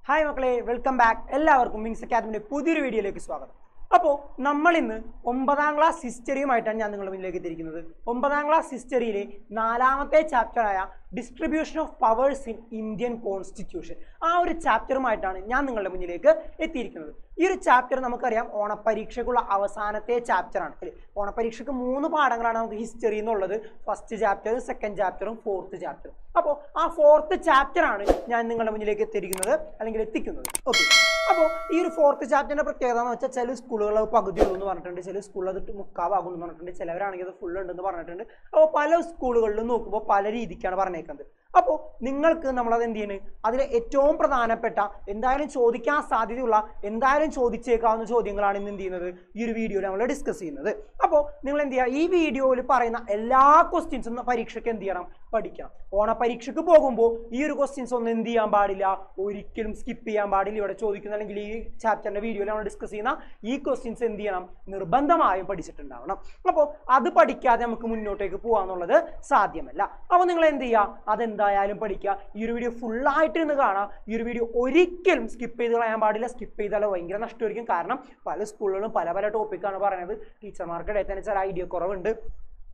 Hi മക്കളെ, welcome back. എല്ലാവർക്കും wings അക്കാദമിയുടെ പുതിയൊരു വീഡിയോയിലേക്ക് സ്വാഗതം. അപ്പോൾ നമ്മൾ ഇന്ന് 9ാം ക്ലാസ് ഹിസ്റ്ററിയുമായിട്ടാണ് ഞാൻ നിങ്ങളുടെ മുന്നിലേക്ക് എത്തിയിരിക്കുന്നത്. 9ാം ക്ലാസ് ഹിസ്റ്ററിയിലെ 4ാമത്തെ ചാപ്റ്ററായ distribution of powers in Indian constitution, ആ ഒരു ചാപ്റ്ററുമായിട്ടാണ് ഞാൻ നിങ്ങളുടെ മുന്നിലേക്ക് എത്തിയിരിക്കുന്നത്. ഈ ഒരു ചാപ്റ്റർ നമുക്കറിയാം ഓണപ്പരീക്ഷയ്ക്കുള്ള അവസാനത്തെ ചാപ്റ്ററാണ് അല്ലേ. ഓണപ്പരീക്ഷയ്ക്ക് 3 പാഠങ്ങളാണ് നമുക്ക് ഹിസ്റ്ററി എന്നുള്ളത്. ഫസ്റ്റ് ചാപ്റ്റർ, സെക്കൻഡ് ചാപ്റ്ററും ഫോർത്ത് ചാപ്റ്ററും. അപ്പോൾ ആ ഫോർത്ത് ചാപ്റ്ററാണ് ഞാൻ നിങ്ങളുടെ മുന്നിലേക്ക് എത്തിയിരിക്കുന്നത് അല്ലെങ്കിൽ എത്തിക്കുന്നത്. ഓക്കെ, അപ്പോൾ ഈ ഒരു ഫോർത്ത് ചാപ്റ്ററിന്റെ പ്രത്യേകത എന്ന് വെച്ചാൽ ചില സ്കൂളുകൾ പകുതിയുള്ളൂ എന്ന് പറഞ്ഞിട്ടുണ്ട്, ചില സ്കൂളിൽ അത് മുക്കാഭാഗം എന്ന് പറഞ്ഞിട്ടുണ്ട്, ചിലവരാണെങ്കിൽ അത് ഫുൾ ഉണ്ടെന്ന് പറഞ്ഞിട്ടുണ്ട്. അപ്പോൾ പല സ്കൂളുകളിലും നോക്കുമ്പോൾ പല രീതിക്കാണ് പറഞ്ഞേക്കുന്നത്. അപ്പോൾ നിങ്ങൾക്ക് നമ്മളത് എന്ത് ചെയ്യുന്നത്, അതിലെ ഏറ്റവും പ്രധാനപ്പെട്ട എന്തായാലും ചോദിക്കാൻ സാധ്യതയുള്ള എന്തായാലും ചോദിച്ചേക്കാവുന്ന ചോദ്യങ്ങളാണ് ഇന്ന് എന്ത് ചെയ്യുന്നത്, ഈ ഒരു വീഡിയോയിൽ നമ്മൾ ഡിസ്കസ് ചെയ്യുന്നത്. അപ്പോൾ നിങ്ങൾ എന്ത് ചെയ്യുക, ഈ വീഡിയോയിൽ പറയുന്ന എല്ലാ ക്വസ്റ്റ്യൻസും പരീക്ഷയ്ക്ക് എന്ത് ചെയ്യണം, പഠിക്കണം. ഓണപരീക്ഷയ്ക്ക് പോകുമ്പോൾ ഈ ഒരു ക്വസ്റ്റ്യൻസ് ഒന്നും എന്ത് ചെയ്യാൻ പാടില്ല, ഒരിക്കലും സ്കിപ്പ് ചെയ്യാൻ പാടില്ല. ഇവിടെ ചോദിക്കുന്ന അല്ലെങ്കിൽ ഈ ചാപ്റ്ററിന്റെ വീഡിയോയിൽ നമ്മൾ ഡിസ്കസ് ചെയ്യുന്ന ഈ ക്വസ്റ്റ്യൻസ് എന്ത് ചെയ്യണം, നിർബന്ധമായും പഠിച്ചിട്ടുണ്ടാവണം. അപ്പോൾ അത് പഠിക്കാതെ നമുക്ക് മുന്നോട്ടേക്ക് പോകാന്നുള്ളത് സാധ്യമല്ല. അപ്പോൾ നിങ്ങൾ എന്ത് ചെയ്യുക, അതെന്തായാലും പഠിക്കുക. ഈ ഒരു വീഡിയോ ഫുള്ളായിട്ട് ഇന്ന് കാണാം. ഈ ഒരു വീഡിയോ ഒരിക്കലും സ്കിപ്പ് ചെയ്ത് കളയാൻ പാടില്ല. സ്കിപ്പ് ചെയ്താൽ ഭയങ്കര നഷ്ടമായിരിക്കും. കാരണം പല സ്കൂളുകളും പല പല ടോപ്പിക്കാണ് പറയുന്നത്. ടീച്ചർമാർക്കിടയിൽ തന്നെ ചില ഐഡിയ കുറവുണ്ട്.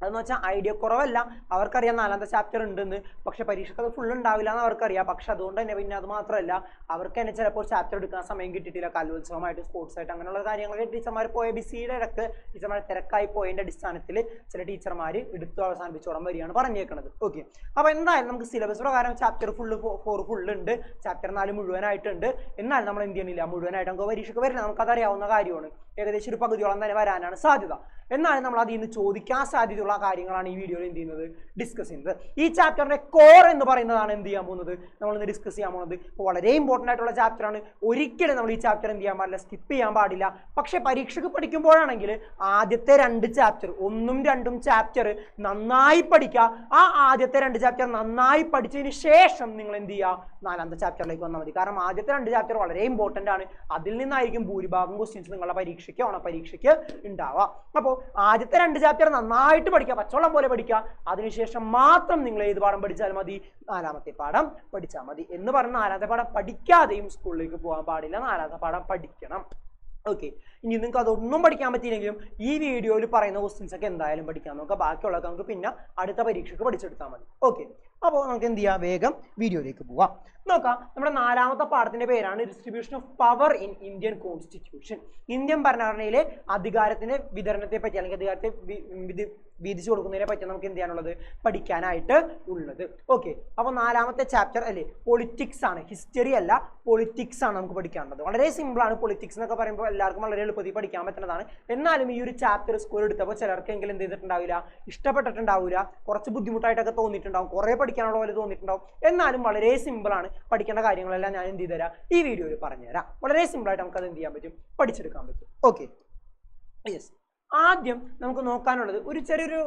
അതെന്ന് വെച്ചാൽ ഐഡിയ കുറവല്ല, അവർക്കറിയാം 4ാമത്തെ ചാപ്റ്റർ ഉണ്ടെന്ന്, പക്ഷെ പരീക്ഷയ്ക്ക് അത് ഫുൾ ഉണ്ടാവില്ല എന്ന് അവർക്കറിയാം. പക്ഷെ അതുകൊണ്ട് തന്നെ പിന്നെ അത് മാത്രമല്ല, അവർക്ക് തന്നെ ചിലപ്പോൾ ചാപ്റ്റർ എടുക്കാൻ സമയം കിട്ടിയിട്ടില്ല. കലോത്സവമായിട്ട് സ്പോർട്സ് ആയിട്ട് അങ്ങനെയുള്ള കാര്യങ്ങളൊക്കെ ടീച്ചർമാർ പോയ ബിസിയുടെ ഇടക്ക് ടീച്ചർമാർ തിരക്കായി പോയതിൻ്റെ അടിസ്ഥാനത്തിൽ ചില ടീച്ചർമാർ എടുത്തു അവസാനിപ്പിച്ചോളം വരികയാണ് പറഞ്ഞേക്കുന്നത്. ഓക്കെ, അപ്പോൾ എന്തായാലും നമുക്ക് സിലബസ് പ്രകാരം ചാപ്റ്റർ 4 ഫുള്ളുണ്ട്, ചാപ്റ്റർ 4 മുഴുവനായിട്ടുണ്ട്. എന്നാൽ നമ്മൾ എന്ത് ചെയ്യണില്ല, മുഴുവനായിട്ട് നമുക്ക് പരീക്ഷയ്ക്ക് വരില്ല, നമുക്കതറിയാവുന്ന കാര്യമാണ്. ഏകദേശം ഒരു പകുതിയോളം തന്നെ വരാനാണ് സാധ്യത. എന്നാലും നമ്മൾ അതിൽ നിന്ന് ചോദിക്കാൻ സാധ്യതയുള്ള കാര്യങ്ങളാണ് ഈ വീഡിയോയിൽ എന്ത് ചെയ്യുന്നത്, ഡിസ്കസ് ചെയ്യുന്നത്. ഈ ചാപ്റ്ററിന്റെ കോർ എന്ന് പറയുന്നതാണ് എന്ത് ചെയ്യാൻ പോകുന്നത്, നമ്മളിന്ന് ഡിസ്കസ് ചെയ്യാൻ പോകുന്നത്. വളരെ ഇമ്പോർട്ടൻ്റ് ആയിട്ടുള്ള ചാപ്റ്ററാണ്. ഒരിക്കലും നമ്മൾ ഈ ചാപ്റ്റർ എന്ത് ചെയ്യാൻ പാടില്ല, സ്കിപ്പ് ചെയ്യാൻ പാടില്ല. പക്ഷെ പരീക്ഷയ്ക്ക് പഠിക്കുമ്പോഴാണെങ്കിൽ ആദ്യത്തെ 2 ചാപ്റ്റർ, 1ഉം 2ഉം ചാപ്റ്റർ നന്നായി പഠിക്കുക. ആ ആദ്യത്തെ 2 ചാപ്റ്റർ നന്നായി പഠിച്ചതിന് ശേഷം നിങ്ങൾ എന്ത് ചെയ്യുക, 4ാമത്തെ ചാപ്റ്ററിലേക്ക് വന്നാൽ മതി. കാരണം ആദ്യത്തെ 2 ചാപ്റ്റർ വളരെ ഇമ്പോർട്ടൻ്റ് ആണ്. അതിൽ നിന്നായിരിക്കും ഭൂരിഭാഗം ക്വസ്റ്റ്യൻസ് നിങ്ങളുടെ പരീക്ഷയ്ക്ക് ഓണപരീക്ഷയ്ക്ക് ഉണ്ടാവുക. അപ്പോൾ ആദ്യത്തെ 2 ചാപ്റ്റർ നന്നായിട്ട് പഠിക്കുക, പച്ചവെള്ളം പോലെ പഠിക്കുക. അതിനുശേഷം മാത്രം നിങ്ങൾ ഏത് പാഠം പഠിച്ചാൽ മതി, 4ാമത്തെ പാഠം പഠിച്ചാൽ മതി. എന്ന് പറഞ്ഞ് 4ാമത്തെ പാഠം പഠിക്കാതെയും സ്കൂളിലേക്ക് പോകാൻ പാടില്ല, 4ാമത്തെ പാഠം പഠിക്കണം. ഓക്കെ, ഇനി നിങ്ങൾക്ക് അതൊന്നും പഠിക്കാൻ പറ്റിയില്ലെങ്കിലും ഈ വീഡിയോയിൽ പറയുന്ന ക്വസ്റ്റ്യൻസ് ഒക്കെ എന്തായാലും പഠിക്കാം. നമുക്ക് ബാക്കിയുള്ളതൊക്കെ നമുക്ക് പിന്നെ അടുത്ത പരീക്ഷയ്ക്ക് പഠിച്ചെടുത്താൽ മതി. ഓക്കെ, അപ്പോൾ നമുക്ക് എന്ത് ചെയ്യാം, വേഗം വീഡിയോയിലേക്ക് പോവാം. നോക്കാം, നമ്മുടെ 4ാമത്തെ പാഠത്തിന്റെ പേരാണ് distribution of power in Indian constitution. Indian ഭരണഘടനയിലെ അധികാരത്തിന്റെ വിതരണത്തെ പറ്റി അല്ലെങ്കിൽ അധികാരത്തെ വീതിച്ചു കൊടുക്കുന്നതിനെ പറ്റി നമുക്ക് എന്ത് ചെയ്യാനുള്ളത്, പഠിക്കാനായിട്ട് ഉള്ളത്. ഓക്കെ, അപ്പോൾ 4ാമത്തെ ചാപ്റ്റർ അല്ലേ, പൊളിറ്റിക്സ് ആണ്, ഹിസ്റ്ററി അല്ല, പൊളിറ്റിക്സ് ആണ് നമുക്ക് പഠിക്കാനുള്ളത്. വളരെ സിമ്പിൾ ആണ്. പൊളിറ്റിക്സ് എന്നൊക്കെ പറയുമ്പോൾ എല്ലാവർക്കും വളരെ എളുപ്പത്തിൽ പഠിക്കാൻ പറ്റുന്നതാണ്. എന്നാലും ഈ ഒരു ചാപ്റ്റർ സ്കൂൾ എടുത്തപ്പോൾ ചിലർക്കെങ്കിലും എന്ത് ചെയ്തിട്ടുണ്ടാവില്ല, ഇഷ്ടപ്പെട്ടിട്ടുണ്ടാവില്ല, കുറച്ച് ബുദ്ധിമുട്ടായിട്ടൊക്കെ തോന്നിയിട്ടുണ്ടാവും, കുറേ പഠിക്കാനുള്ള പോലെ തോന്നിയിട്ടുണ്ടാവും. എന്നാലും വളരെ സിമ്പിൾ ആണ്. പഠിക്കേണ്ട കാര്യങ്ങളെല്ലാം ഞാൻ എന്ത് ചെയ്തുതരാം, ഈ വീഡിയോയിൽ പറഞ്ഞുതരാം. വളരെ സിമ്പിളായിട്ട് നമുക്ക് അത് എന്ത് ചെയ്യാൻ പറ്റും, പഠിച്ചെടുക്കാൻ പറ്റും. Okay, yes. ആദ്യം നമുക്ക് നോക്കാനുള്ളത് ഒരു ചെറിയൊരു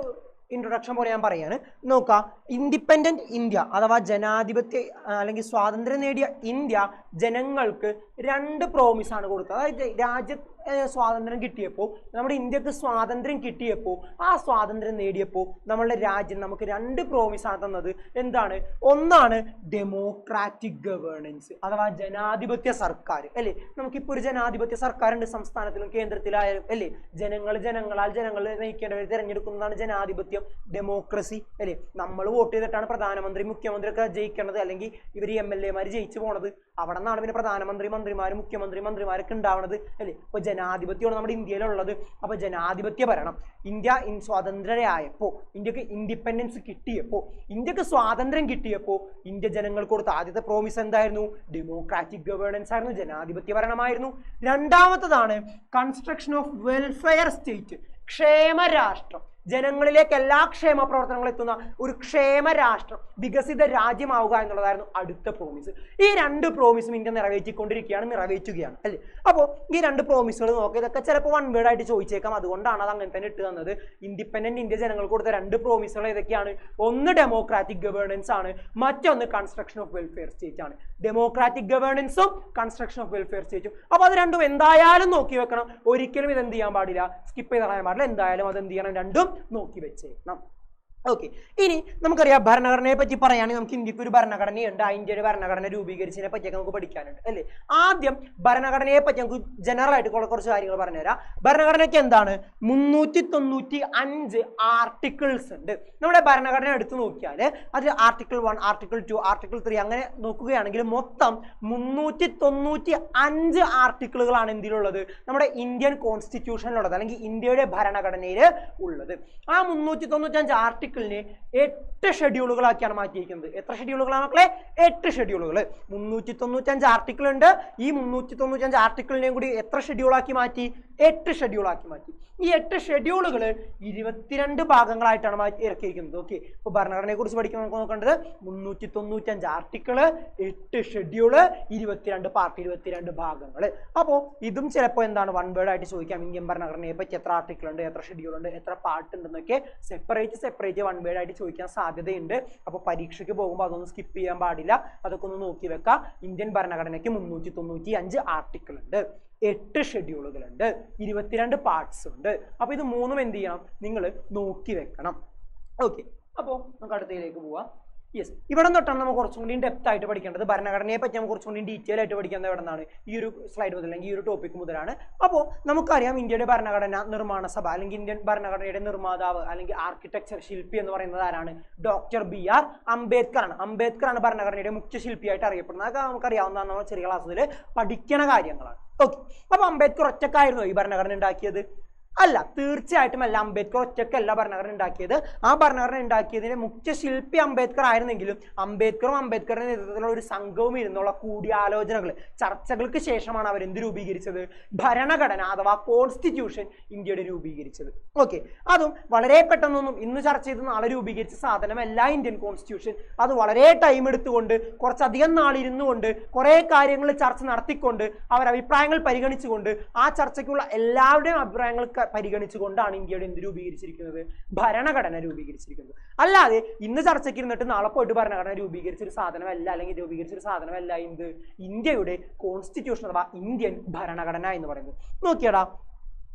ഇൻട്രൊഡക്ഷൻ പോലെ ഞാൻ പറയാണ്. നോക്കാം, ഇൻഡിപെൻഡന്റ് ഇന്ത്യ അഥവാ ജനാധിപത്യ അല്ലെങ്കിൽ സ്വാതന്ത്ര്യം നേടിയ ഇന്ത്യ ജനങ്ങൾക്ക് 2 പ്രോമിസാണ് കൊടുത്തത്. അതായത് രാജ്യത്ത് സ്വാതന്ത്ര്യം കിട്ടിയപ്പോൾ, നമ്മുടെ ഇന്ത്യക്ക് സ്വാതന്ത്ര്യം കിട്ടിയപ്പോൾ, ആ സ്വാതന്ത്ര്യം നേടിയപ്പോൾ നമ്മളുടെ രാജ്യം നമുക്ക് 2 പ്രോമിസാണ് തന്നത്. എന്താണ്? ഒന്നാണ് ഡെമോക്രാറ്റിക് ഗവേണൻസ് അഥവാ ജനാധിപത്യ സർക്കാർ അല്ലേ. നമുക്കിപ്പോൾ ഒരു ജനാധിപത്യ സർക്കാരുണ്ട്, സംസ്ഥാനത്തിലും കേന്ദ്രത്തിലായാലും അല്ലേ. ജനങ്ങളാൽ നയിക്കേണ്ടവരെ തിരഞ്ഞെടുക്കുന്നതാണ് ജനാധിപത്യം, ഡെമോക്രസി അല്ലേ. നമ്മൾ വോട്ട് ചെയ്തിട്ടാണ് പ്രധാനമന്ത്രി മുഖ്യമന്ത്രി ഒക്കെ ജയിക്കേണ്ടത്, അല്ലെങ്കിൽ ഇവർ MLA മാർ ജയിച്ചു പോണത്. അവിടെ നിന്നാണ് പിന്നെ പ്രധാനമന്ത്രി, മന്ത്രിമാരും മന്ത്രിമാരൊക്കെ ഉണ്ടാവുന്നത് അല്ലേ. അപ്പോൾ ജനാധിപത്യമാണ് നമ്മുടെ ഇന്ത്യയിലുള്ളത്. അപ്പോൾ ജനാധിപത്യ ഭരണം ഇന്ത്യ സ്വാതന്ത്ര്യമായപ്പോൾ, ഇന്ത്യക്ക് ഇൻഡിപെൻഡൻസ് കിട്ടിയപ്പോൾ, ഇന്ത്യക്ക് സ്വാതന്ത്ര്യം കിട്ടിയപ്പോൾ ഇന്ത്യ ജനങ്ങൾക്ക് കൊടുത്ത ആദ്യത്തെ പ്രോമിസ് എന്തായിരുന്നു? ഡെമോക്രാറ്റിക് ഗവേണൻസ് ആയിരുന്നു, ജനാധിപത്യ ഭരണമായിരുന്നു. രണ്ടാമത്തതാണ് കൺസ്ട്രക്ഷൻ ഓഫ് വെൽഫെയർ സ്റ്റേറ്റ്, ക്ഷേമരാഷ്ട്രം. ജനങ്ങളിലേക്ക് എല്ലാ ക്ഷേമ പ്രവർത്തനങ്ങളും എത്തുന്ന ഒരു ക്ഷേമ രാഷ്ട്രം, വികസിത രാജ്യമാവുക എന്നുള്ളതായിരുന്നു അടുത്ത പ്രോമിസ്. ഈ 2 പ്രോമിസും ഇന്ത്യ നിറവേറ്റുകയാണ് അല്ലേ. അപ്പോൾ ഈ 2 പ്രോമിസുകൾ നോക്കുക. ഇതൊക്കെ ചിലപ്പോൾ 1 വേർഡ് ആയിട്ട് ചോദിച്ചേക്കാം, അതുകൊണ്ടാണ് അത് അങ്ങനെ തന്നെ ഇട്ട് തന്നത്. ഇൻഡിപെൻഡന്റ് ഇന്ത്യ ജനങ്ങൾക്ക് കൊടുത്ത 2 പ്രോമിസുകൾ ഏതൊക്കെയാണ്? ഒന്ന് ഡെമോക്രാറ്റിക് ഗവേണൻസ് ആണ്, മറ്റൊന്ന് കൺസ്ട്രക്ഷൻ ഓഫ് വെൽഫെയർ സ്റ്റേറ്റ് ആണ്. ഡെമോക്രാറ്റിക് ഗവേണൻസും കൺസ്ട്രക്ഷൻ ഓഫ് വെൽഫെയർ സ്റ്റേറ്റും. അപ്പോൾ അത് 2ഉം എന്തായാലും നോക്കി വെക്കണം. ഒരിക്കലും ഇത് എന്ത് ചെയ്യാൻ പാടില്ല, സ്കിപ്പ് ചെയ്ത് കളയാൻ പാടില്ല. എന്തായാലും അത് എന്ത് ചെയ്യണം, 2ഉം നോക്കി വെച്ചേക്കണം. ഓക്കെ, ഇനി നമുക്കറിയാം ഭരണഘടനയെ പറ്റി പറയുകയാണെങ്കിൽ നമുക്ക് ഇന്ത്യക്ക് ഒരു ഭരണഘടനയുണ്ട്. ആ ഇന്ത്യയുടെ ഭരണഘടന രൂപീകരിച്ചതിനെ പറ്റിയൊക്കെ നമുക്ക് പഠിക്കാനുണ്ട് അല്ലേ. ആദ്യം ഭരണഘടനയെ പറ്റി നമുക്ക് ജനറൽ ആയിട്ട് കുറച്ച് കാര്യങ്ങൾ പറഞ്ഞുതരാം. ഭരണഘടനയ്ക്ക് എന്താണ് 395 ആർട്ടിക്കിൾസ് ഉണ്ട്. നമ്മുടെ ഭരണഘടന എടുത്തു നോക്കിയാൽ അതിൽ ആർട്ടിക്കിൾ 1, ആർട്ടിക്കിൾ 2, ആർട്ടിക്കിൾ 3 അങ്ങനെ നോക്കുകയാണെങ്കിൽ മൊത്തം 395 ആർട്ടിക്കിളുകളാണ് എന്തിലുള്ളത്, നമ്മുടെ ഇന്ത്യൻ കോൺസ്റ്റിറ്റ്യൂഷനിലുള്ളത് അല്ലെങ്കിൽ ഇന്ത്യയുടെ ഭരണഘടനയിൽ ഉള്ളത്. ആ 395 ആർട്ടിക്കിളിനെ 8 ഷെഡ്യൂളുകളാക്കിയാണ് മാറ്റിയിരിക്കുന്നത്. എത്ര ഷെഡ്യൂളുകളാണ് മക്കളെ? 8 ഷെഡ്യൂളുകൾ. 395 ആർട്ടിക്കിൾ ഉണ്ട്. ഈ 395 ആർട്ടിക്കിളിനെയും കൂടി എത്ര ഷെഡ്യൂളാക്കി മാറ്റി? 8 ഷെഡ്യൂളാക്കി മാറ്റി. ഈ 8 ഷെഡ്യൂളുകൾ 22 ഭാഗങ്ങളായിട്ടാണ് ഇറക്കിയിരിക്കുന്നത്. ഓക്കെ, ഇപ്പൊ ഭരണഘടനയെ കുറിച്ച് പഠിക്കുമ്പോൾ നമുക്ക് നോക്കേണ്ടത് 395 ആർട്ടിക്കിള്, 8 ഷെഡ്യൂള്, 22 പാർട്ട്, 22 ഭാഗങ്ങൾ. അപ്പോൾ ഇതും ചിലപ്പോൾ എന്താണ് വൺ വേർഡ് ആയിട്ട് ചോദിക്കാം. ഇന്ത്യൻ ഭരണഘടനയെ പറ്റി എത്ര ആർട്ടിക്കിൾ ഉണ്ട്, എത്ര ഷെഡ്യൂൾ ഉണ്ട്, എത്ര പാർട്ട് ഉണ്ടെന്നൊക്കെ സെപ്പറേറ്റ് വൺ വേർഡ് ആയിട്ട് ചോദിക്കാൻ സാധ്യതയുണ്ട്. അപ്പോൾ പരീക്ഷയ്ക്ക് പോകുമ്പോൾ അതൊന്നും സ്കിപ്പ് ചെയ്യാൻ പാടില്ല. അതൊക്കെ ഒന്ന് നോക്കി വെക്കാം. ഇന്ത്യൻ ഭരണഘടനയ്ക്ക് 395 ആർട്ടിക്കിൾ ഉണ്ട്, 8 ഷെഡ്യൂളുകളുണ്ട്, 22 പാർട്സ് ഉണ്ട്. അപ്പൊ ഇത് മൂന്നും എന്ത് ചെയ്യണം, നിങ്ങൾ നോക്കി വെക്കണം. ഓക്കെ, അപ്പോൾ നമുക്ക് അടുത്തതിലേക്ക് പോവാം. യെസ്, ഇവിടെ തൊട്ടാണ് നമുക്ക് കുറച്ചും കൂടി ഡെപ്ത് ആയിട്ട് പഠിക്കേണ്ടത്. ഭരണഘടനയെ പറ്റി നമുക്ക് കുറച്ചും കൂടി ഡീറ്റെയിൽ ആയിട്ട് പഠിക്കുന്നത് എവിടെ നിന്നാണ്? ഈ ഒരു സ്ലൈഡ് മുതൽ അല്ലെങ്കിൽ ഈ ഒരു ടോപ്പിക് മുതലാണ്. അപ്പോൾ നമുക്കറിയാം ഇന്ത്യയുടെ ഭരണഘടന നിർമ്മാണ സഭ അല്ലെങ്കിൽ ഇന്ത്യൻ ഭരണഘടനയുടെ നിർമ്മാതാവ് അല്ലെങ്കിൽ ആർക്കിടെക്ചർ ശില്പി എന്ന് പറയുന്നത് ആരാണ്? ഡോക്ടർ BR അംബേദ്കർ ആണ്. അംബേദ്കർ ആണ് ഭരണഘടനയുടെ മുഖ്യ ശില്പിയായിട്ട് അറിയപ്പെടുന്നത്. അതൊക്കെ നമുക്കറിയാവുന്നതാണ്, നമ്മൾ ചെറിയ ക്ലാസ്സിൽ പഠിക്കണ കാര്യങ്ങളാണ്. ഓക്കെ, അപ്പൊ അംബേദ്കർ ഒറ്റക്കായിരുന്നോ ഈ ഭരണഘടന ഉണ്ടാക്കിയത്? അല്ല, തീർച്ചയായിട്ടും അല്ല. അംബേദ്കർ ഒറ്റക്കല്ല ഭരണഘടന ഉണ്ടാക്കിയത്. ആ ഭരണഘടന ഉണ്ടാക്കിയതിന്റെ മുഖ്യ ശില്പി അംബേദ്കർ ആയിരുന്നെങ്കിലും അംബേദ്കറും അംബേദ്കറുടെ നേതൃത്വത്തിലുള്ള ഒരു സംഘവും ഇരുന്നുള്ള കൂടിയാലോചനകൾ, ചർച്ചകൾക്ക് ശേഷമാണ് അവർ എന്ത് രൂപീകരിച്ചത്? ഭരണഘടന അഥവാ കോൺസ്റ്റിറ്റ്യൂഷൻ ഇന്ത്യയുടെ രൂപീകരിച്ചത്. ഓക്കെ, അതും വളരെ പെട്ടെന്നൊന്നും ഇന്ന് ചർച്ച ചെയ്ത് നാളെ രൂപീകരിച്ച സാധനമല്ല ഇന്ത്യൻ കോൺസ്റ്റിറ്റ്യൂഷൻ. അത് വളരെ ടൈം എടുത്തുകൊണ്ട്, കുറച്ചധികം നാളിരുന്നു കൊണ്ട്, കുറെ കാര്യങ്ങൾ ചർച്ച നടത്തിക്കൊണ്ട്, അവർ അഭിപ്രായങ്ങൾ പരിഗണിച്ചുകൊണ്ട്, ആ ചർച്ചയ്ക്കുള്ള എല്ലാവരുടെയും അഭിപ്രായങ്ങൾ പരിഗണിച്ചുകൊണ്ടാണ് ഇന്ത്യയുടെ എന്ത് രൂപീകരിച്ചിരിക്കുന്നത്? ഭരണഘടന രൂപീകരിച്ചിരിക്കുന്നത്. അല്ലാതെ ഇന്ന് ചർച്ചയ്ക്ക് ഇരുന്നിട്ട് നാളെ പോയിട്ട് ഭരണഘടന രൂപീകരിച്ച ഒരു സാധനമല്ല, അല്ലെങ്കിൽ രൂപീകരിച്ച ഒരു സാധനമല്ല എന്ത്? ഇന്ത്യയുടെ കോൺസ്റ്റിറ്റ്യൂഷൻ അഥവാ ഇന്ത്യൻ ഭരണഘടന എന്ന് പറയുന്നത്. നോക്കിയടാ,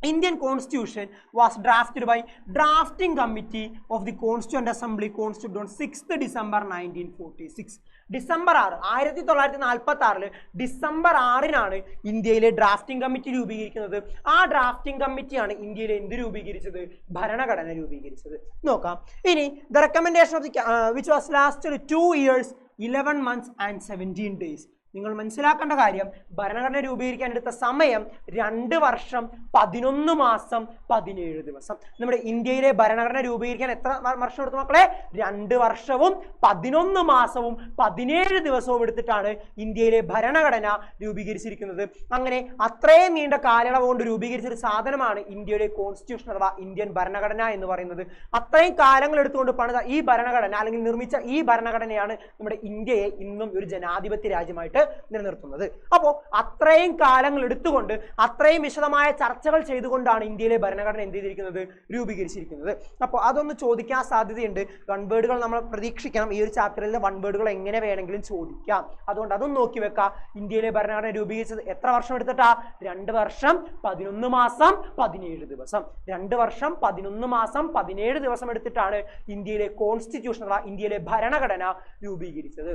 Indian Constitution was drafted by Drafting Committee of the Constituent Assembly Constituted on 6th December 1946. December 6, 1946 December 6 ഇന്ത്യയിലെ ഡ്രാഫ്റ്റിംഗ് കമ്മിറ്റി രൂപീകരിക്കുന്നത്. ആ ഡ്രാഫ്റ്റിംഗ് കമ്മിറ്റിയാണ് ഇന്ത്യയിൽ എന്ത് രൂപീകരിച്ചത്? ഭരണഘടന രൂപീകരിച്ചത്. നോക്കാം ഇനി. The recommendation of the which was lasted 2 years 11 months and 17 days. നിങ്ങൾ മനസ്സിലാക്കേണ്ട കാര്യം, ഭരണഘടന രൂപീകരിക്കാൻ എടുത്ത സമയം 2 വർഷം 11 മാസം 17 ദിവസം. നമ്മുടെ ഇന്ത്യയിലെ ഭരണഘടന രൂപീകരിക്കാൻ എത്ര വർഷം എടുത്തു മക്കളെ? 2 വർഷവും 11 മാസവും 17 ദിവസവും എടുത്തിട്ടാണ് ഇന്ത്യയിലെ ഭരണഘടന രൂപീകരിച്ചിരിക്കുന്നത്. അങ്ങനെ അത്രയും നീണ്ട കാലയളവ് കൊണ്ട് രൂപീകരിച്ച ഒരു സാധനമാണ് ഇന്ത്യയുടെ കോൺസ്റ്റിറ്റ്യൂഷൻ അഥവാ ഇന്ത്യൻ ഭരണഘടന എന്ന് പറയുന്നത്. അത്രയും കാലങ്ങൾ എടുത്തുകൊണ്ട് പണിത ഈ ഭരണഘടന അല്ലെങ്കിൽ നിർമ്മിച്ച ഈ ഭരണഘടനയാണ് നമ്മുടെ ഇന്ത്യയെ ഇന്നും ഒരു ജനാധിപത്യ രാജ്യമായിട്ട് നിലനിർത്തുന്നത്. അപ്പോൾ അത്രയും കാലങ്ങൾ എടുത്തുകൊണ്ട് അത്രയും വിശദമായ ചർച്ചകൾ ചെയ്തുകൊണ്ടാണ് ഇന്ത്യയിലെ ഭരണഘടന എന്ത് ചെയ്തിരിക്കുന്നത്? രൂപീകരിച്ചിരിക്കുന്നത്. അപ്പോൾ അതൊന്ന് ചോദിക്കാൻ സാധ്യതയുണ്ട്. വൺ വേർഡുകൾ നമ്മൾ പ്രതീക്ഷിക്കണം. ഈ ഒരു ചാപ്റ്ററിൽ വൺ വേർഡുകൾ എങ്ങനെ വേണമെങ്കിലും ചോദിക്കാം. അതുകൊണ്ട് അതൊന്നും നോക്കി വെക്കാം. ഇന്ത്യയിലെ ഭരണഘടന രൂപീകരിച്ചത് എത്ര വർഷം എടുത്തിട്ടാ? 2 വർഷം 11 മാസം 17 ദിവസം. 2 വർഷം 11 മാസം 17 ദിവസം എടുത്തിട്ടാണ് ഇന്ത്യയിലെ കോൺസ്റ്റിറ്റ്യൂഷൻ അഥവാ ഇന്ത്യയിലെ ഭരണഘടന രൂപീകരിച്ചത്.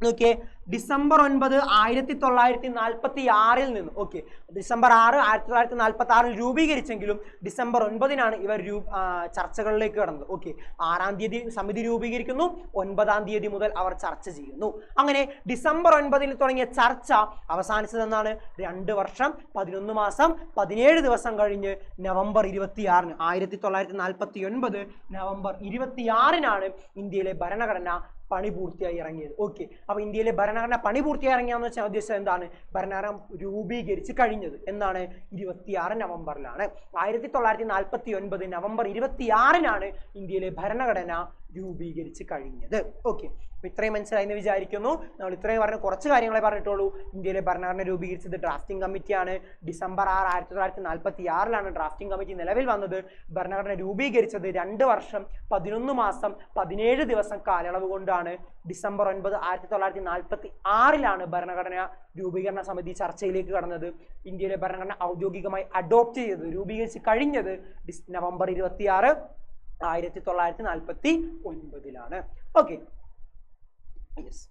നോക്കിയേ, ഡിസംബർ 9, 1946 നിന്ന്. ഓക്കെ, ഡിസംബർ 6, 1946 രൂപീകരിച്ചെങ്കിലും ഡിസംബർ 9 ഇവർ ചർച്ചകളിലേക്ക് കടന്നത്. ഓക്കെ, 6-ാം തീയതി സമിതി രൂപീകരിക്കുന്നു, 9-ാം തീയതി മുതൽ അവർ ചർച്ച ചെയ്യുന്നു. അങ്ങനെ ഡിസംബർ 9 തുടങ്ങിയ ചർച്ച അവസാനിച്ചതെന്നാണ് 2 വർഷം 11 മാസം 17 ദിവസം കഴിഞ്ഞ് നവംബർ 26, 1949 നവംബർ 26 ഇന്ത്യയിലെ ഭരണഘടന പണി പൂർത്തിയായി ഇറങ്ങിയത്. ഓക്കെ, അപ്പൊ ഇന്ത്യയിലെ ഭരണഘടന പണി പൂർത്തിയായി ഇറങ്ങിയെന്ന് വെച്ചാൽ ഉദ്ദേശം എന്താണ്? ഭരണഘടന രൂപീകരിച്ച് കഴിഞ്ഞത് എന്നാണ് 26 നവംബറിലാണ്. 1949 നവംബർ 26 ഇന്ത്യയിലെ ഭരണഘടന രൂപീകരിച്ച് കഴിഞ്ഞത്. ഓക്കെ, അപ്പൊ ഇത്രയും മനസ്സിലായി എന്ന് വിചാരിക്കുന്നു. നമ്മൾ ഇത്രയും പറഞ്ഞ കുറച്ച് കാര്യങ്ങളെ പറഞ്ഞിട്ടുള്ളൂ. ഇന്ത്യയിലെ ഭരണഘടന രൂപീകരിച്ചത് ഡ്രാഫ്റ്റിംഗ് കമ്മിറ്റിയാണ്. ഡിസംബർ 6, 1946 ഡ്രാഫ്റ്റിംഗ് കമ്മിറ്റി നിലവിൽ വന്നത്. ഭരണഘടന രൂപീകരിച്ചത് 2 വർഷം 11 മാസം 17 ദിവസം കാലയളവ് കൊണ്ടാണ്. ഡിസംബർ 9, 1946 ഭരണഘടന രൂപീകരണ സമിതി ചർച്ചയിലേക്ക് കടന്നത്. ഇന്ത്യയിലെ ഭരണഘടന ഔദ്യോഗികമായി അഡോപ്റ്റ് ചെയ്തത്, രൂപീകരിച്ച് കഴിഞ്ഞത് നവംബർ 26, 1949. Okay, yes.